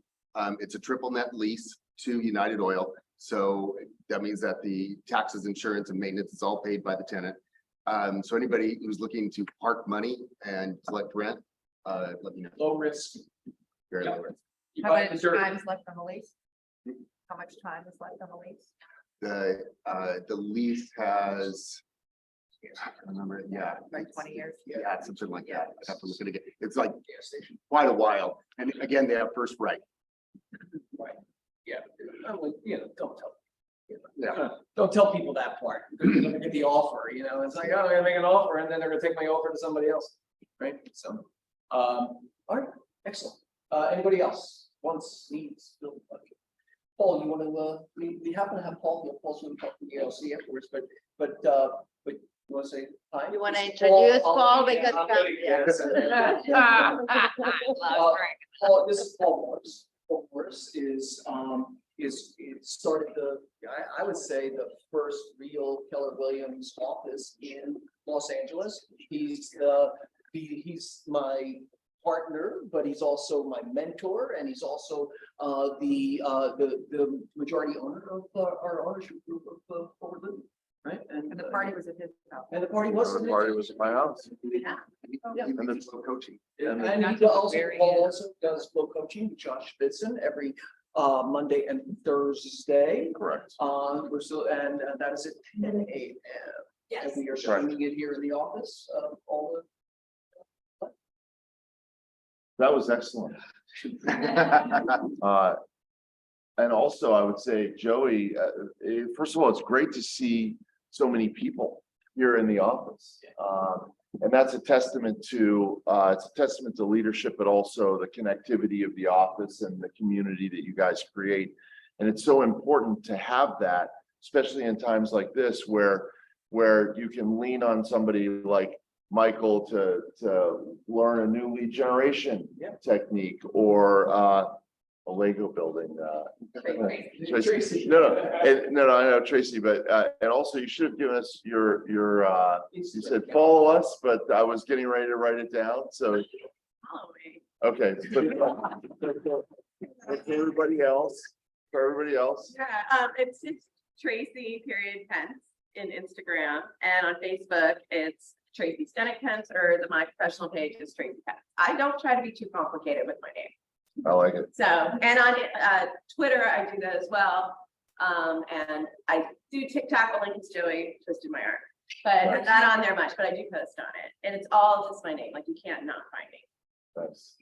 It's a triple net lease to United Oil. So that means that the taxes, insurance, and maintenance is all paid by the tenant. So anybody who's looking to park money and collect rent, let me know. Low risk. Very low risk. How much time is left on the lease? How much time is left on the lease? The lease has, I don't remember, yeah. Like 20 years? Yeah, something like that. I have to look at it again. It's like quite a while. And again, they have first right. Right. Yeah. You know, don't tell. Yeah. Don't tell people that part. Because you're gonna get the offer, you know, it's like, oh, I'm gonna make an offer and then they're gonna take my offer to somebody else. Right? So, all right, excellent. Anybody else wants, needs, Bill? Okay. Paul, you wanna, we happen to have Paul here. Paul's gonna talk to the LC afterwards, but you wanna say hi? You wanna This is introduce Paul because. Yes. Paul, this is Paul Morris. Paul Morris is started I would say the first real Keller Williams office in Los Angeles. He's my partner, but he's also my mentor, and he's also the majority owner of our ownership group of Forward Living, right? And the party was at his house. And the party was. The party was at my house. Yeah. And then slow coaching. And That's he also, very Paul also does flow coaching with Josh Spitzen every Monday and Thursday. Correct. We're still, and that is at 10 a.m. Yes. And we are streaming it here in the office, all That was excellent. And also I would say, Joey, first of all, it's great to see so many people here in the office. And that's a testament to, leadership, but also the connectivity of the office and the community that you guys create. And it's so important to have that, especially in times like this, where you can lean on somebody like Michael to learn a new lead generation technique, or a Lego building. Tracy. No, I know Tracy, but and also you should have given us your you said follow us, but I was getting ready to write it down. So okay, but for everybody else, Yeah, it's Tracy Pence in Instagram, and on Facebook, it's Tracy Stenick Pence, or my professional page is Tracy Pence. I don't try to be too complicated with my name. I like it. So, and on Twitter, I do that as well. And I do TikTok, the link is Joey twisted my arm, but I'm not on there much, but I do post on it. And it's all just my name, like you can't not find me. Nice.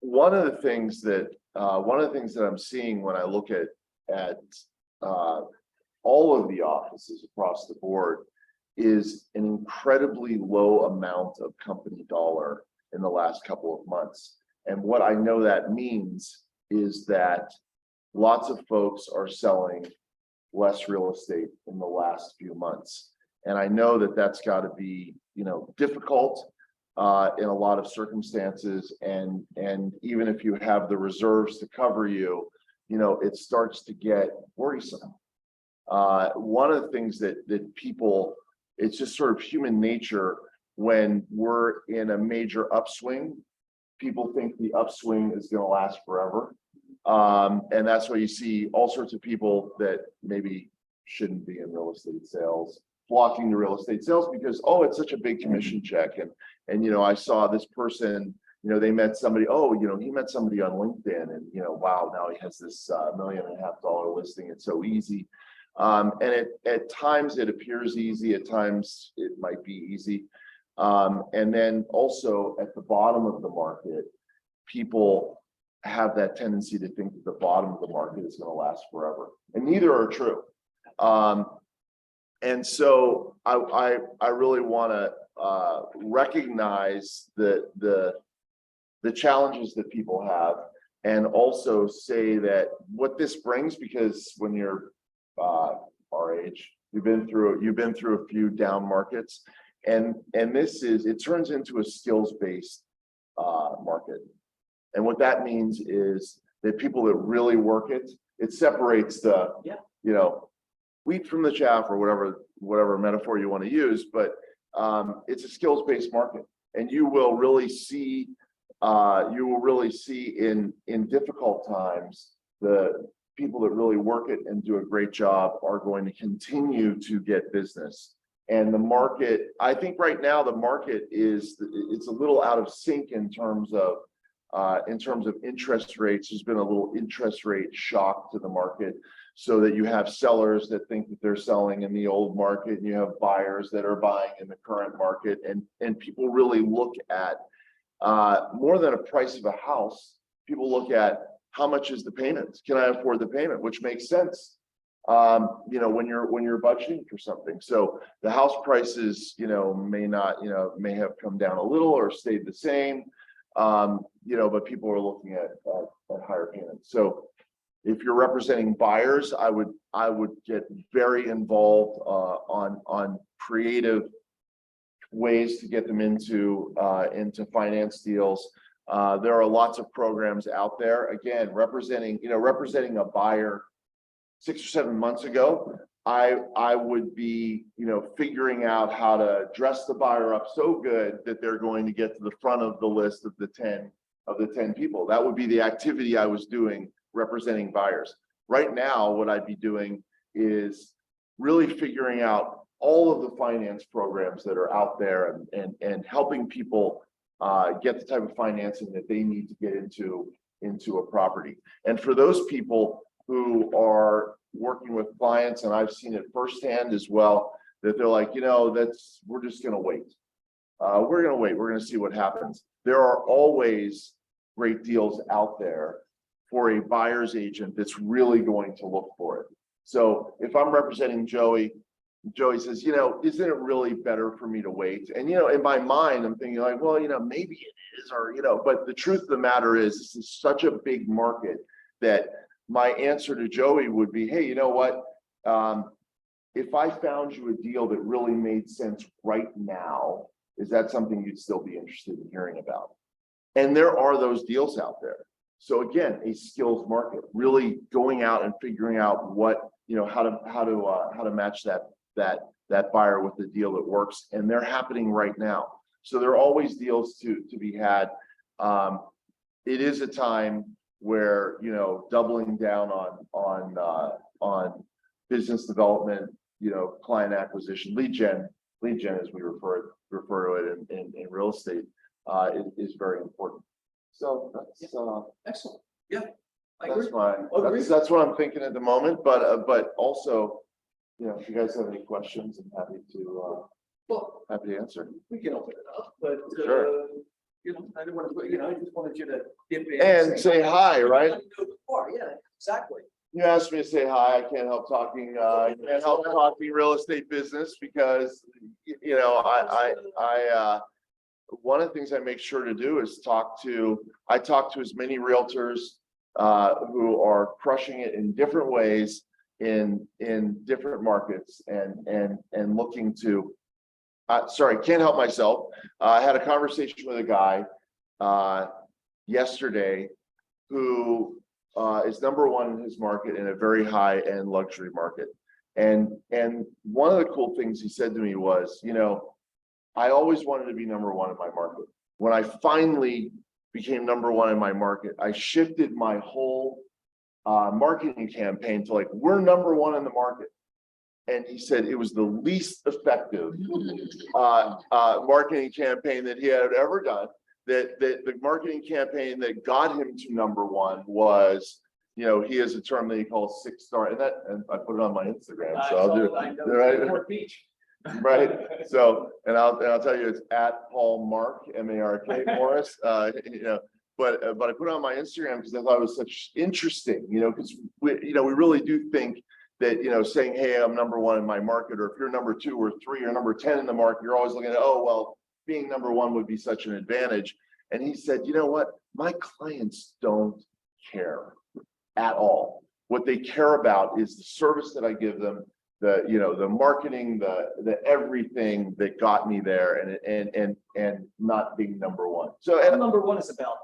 One of the things that I'm seeing when I look at all of the offices across the board is an incredibly low amount of company dollar in the last couple of months. And what I know that means is that lots of folks are selling less real estate in the last few months. And I know that that's got to be, difficult in a lot of circumstances. And even if you have the reserves to cover you, it starts to get worrisome. One of the things that people, it's just sort of human nature when we're in a major upswing, people think the upswing is going to last forever. And that's why you see all sorts of people that maybe shouldn't be in real estate sales flocking to real estate sales because, oh, it's such a big commission check. And I saw this person, they met somebody, he met somebody on LinkedIn and, wow, now he has this $1.5 million listing. It's so easy. And at times it appears easy, at times it might be easy. And then also at the bottom of the market, people have that tendency to think that the bottom of the market is going to last forever, and neither are true. And so I really want to recognize the challenges that people have, And also say that what this brings, because when you're our age, you've been through a few down markets, and it turns into a skills-based market. And what that means is that people that really work it separates the, wheat from the chaff, or whatever metaphor you want to use, but it's a skills-based market. And you will really see in difficult times, the people that really work it and do a great job are going to continue to get business. And the market, I think right now the market it's a little out of sync in terms of interest rates. There's been a little interest rate shock to the market, so that you have sellers that think that they're selling in the old market, and you have buyers that are buying in the current market, and people really look at more than a price of a house. People look at how much is the payment? Can I afford the payment? Which makes sense, when you're budgeting for something. So the house prices, may have come down a little or stayed the same, but people are looking at higher payments. So if you're representing buyers, I would get very involved on creative ways to get them into finance deals. There are lots of programs out there. Again, representing a buyer 6 or 7 months ago, I would be, figuring out how to dress the buyer up so good that they're going to get to the front of the list of the 10 people. That would be the activity I was doing representing buyers. Right now, what I'd be doing is really figuring out all of the finance programs that are out there, and helping people get the type of financing that they need to get into a property. And for those people who are working with clients, and I've seen it firsthand as well, that they're like, we're just going to wait. We're going to wait. We're going to see what happens. There are always great deals out there for a buyer's agent that's really going to look for it. So if I'm representing Joey says, isn't it really better for me to wait? And, in my mind, I'm thinking like, well, maybe it is, or, but the truth of the matter is, this is such a big market that my answer to Joey would be, hey, you know what? If I found you a deal that really made sense right now, is that something you'd still be interested in hearing about? And there are those deals out there. So again, a skills market, really going out and figuring out what, how to match that buyer with the deal that works. And they're happening right now. So there are always deals to be had. It is a time where, doubling down on business development, client acquisition, lead gen as we refer to it in real estate, is very important. So that's excellent. Yeah, that's what I'm thinking at the moment. But also, if you guys have any questions, I'm happy to answer. We can open it up, but Sure. I didn't want to, I just wanted you to dip in And say hi, right? Yeah, exactly. You asked me to say hi. I can't help talking. Can't help talking real estate business, because I one of the things I make sure to do is talk to as many realtors who are crushing it in different ways in different markets, and looking to. Sorry, can't help myself. I had a conversation with a guy yesterday who is number one in his market, in a very high-end luxury market. And one of the cool things he said to me was, I always wanted to be number one in my market. When I finally became number one in my market, I shifted my whole marketing campaign to we're number one in the market. And he said it was the least effective marketing campaign that he had ever done. That the marketing campaign that got him to number one was, he has a term that he calls 6-star, and I put it on my Instagram. So I'll do it. Right. Beach. Right. So, and I'll tell you, it's at Paul Mark, M-A-R-K Morris. But I put it on my Instagram because I thought it was such interesting, because we really do think that, saying, hey, I'm number one in my market, or if you're number 2 or 3 or number 10 in the market, you're always looking at, oh, well, being number one would be such an advantage. And he said, you know what? My clients don't care at all. What they care about is the service that I give them, the, you know, the marketing, the everything that got me there, and not being number one. So, And and number one is about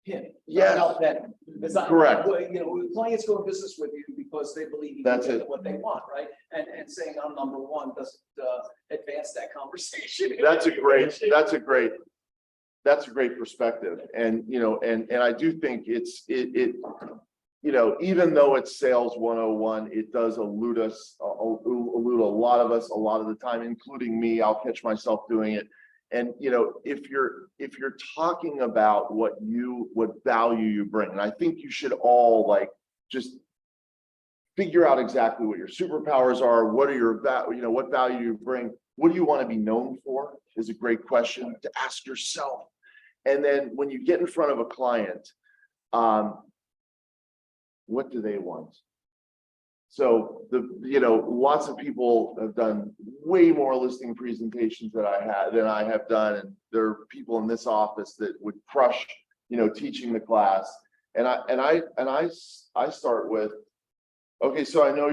him. not Yes. About them. It's not- Correct. well, you know, clients go in business with you because they believe you That's can get it. what they want, right? And saying I'm number one doesn't advance that conversation. that's a great perspective. And, you know, and I do think it, you know, even though it's sales 101, it does elude elude a lot of us a lot of the time, including me. I'll catch myself doing it. And, you know, if you're talking about what value you bring, and I think you should all like just figure out exactly what your superpowers are. What are your you know, what value you bring? What do you want to be known for? Is a great question to ask yourself. And then when you get in front of a client, what do they want? So you know, lots of people have done way more listing presentations than I have done. And there are people in this office that would crush, you know, teaching the class. And I start with, okay, so I know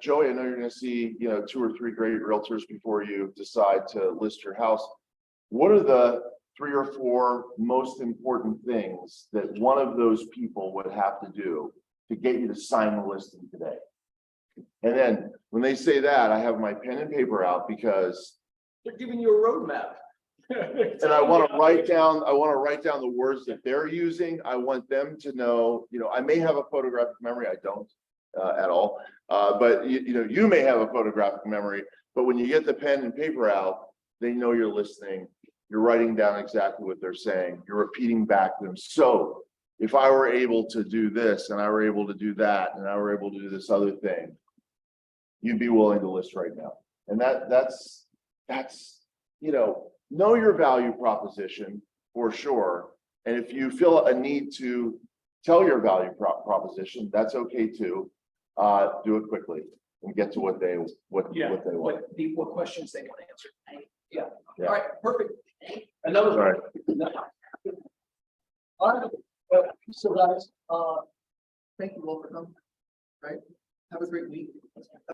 Joey, I know you're gonna see, you know, 2 or 3 great realtors before you decide to list your house. What are the 3 or 4 most important things that one of those people would have to do to get you to sign the listing today? And then when they say that, I have my pen and paper out because They're giving you a roadmap. and I want to write down the words that they're using. I want them to know, you know, I may have a photographic memory. I don't at all. But you know, you may have a photographic memory, but when you get the pen and paper out, they know you're listening. You're writing down exactly what they're saying. You're repeating back to them. So if I were able to do this and I were able to do that and I were able to do this other thing, you'd be willing to list right now. And that's, you know your value proposition for sure. And if you feel a need to tell your value proposition, that's okay too. Do it quickly and get to what they want. What questions they want answered. Yeah. Yeah. All right, perfect. Another. Sorry. All right, so guys, thank you all for coming, right? Have a great week.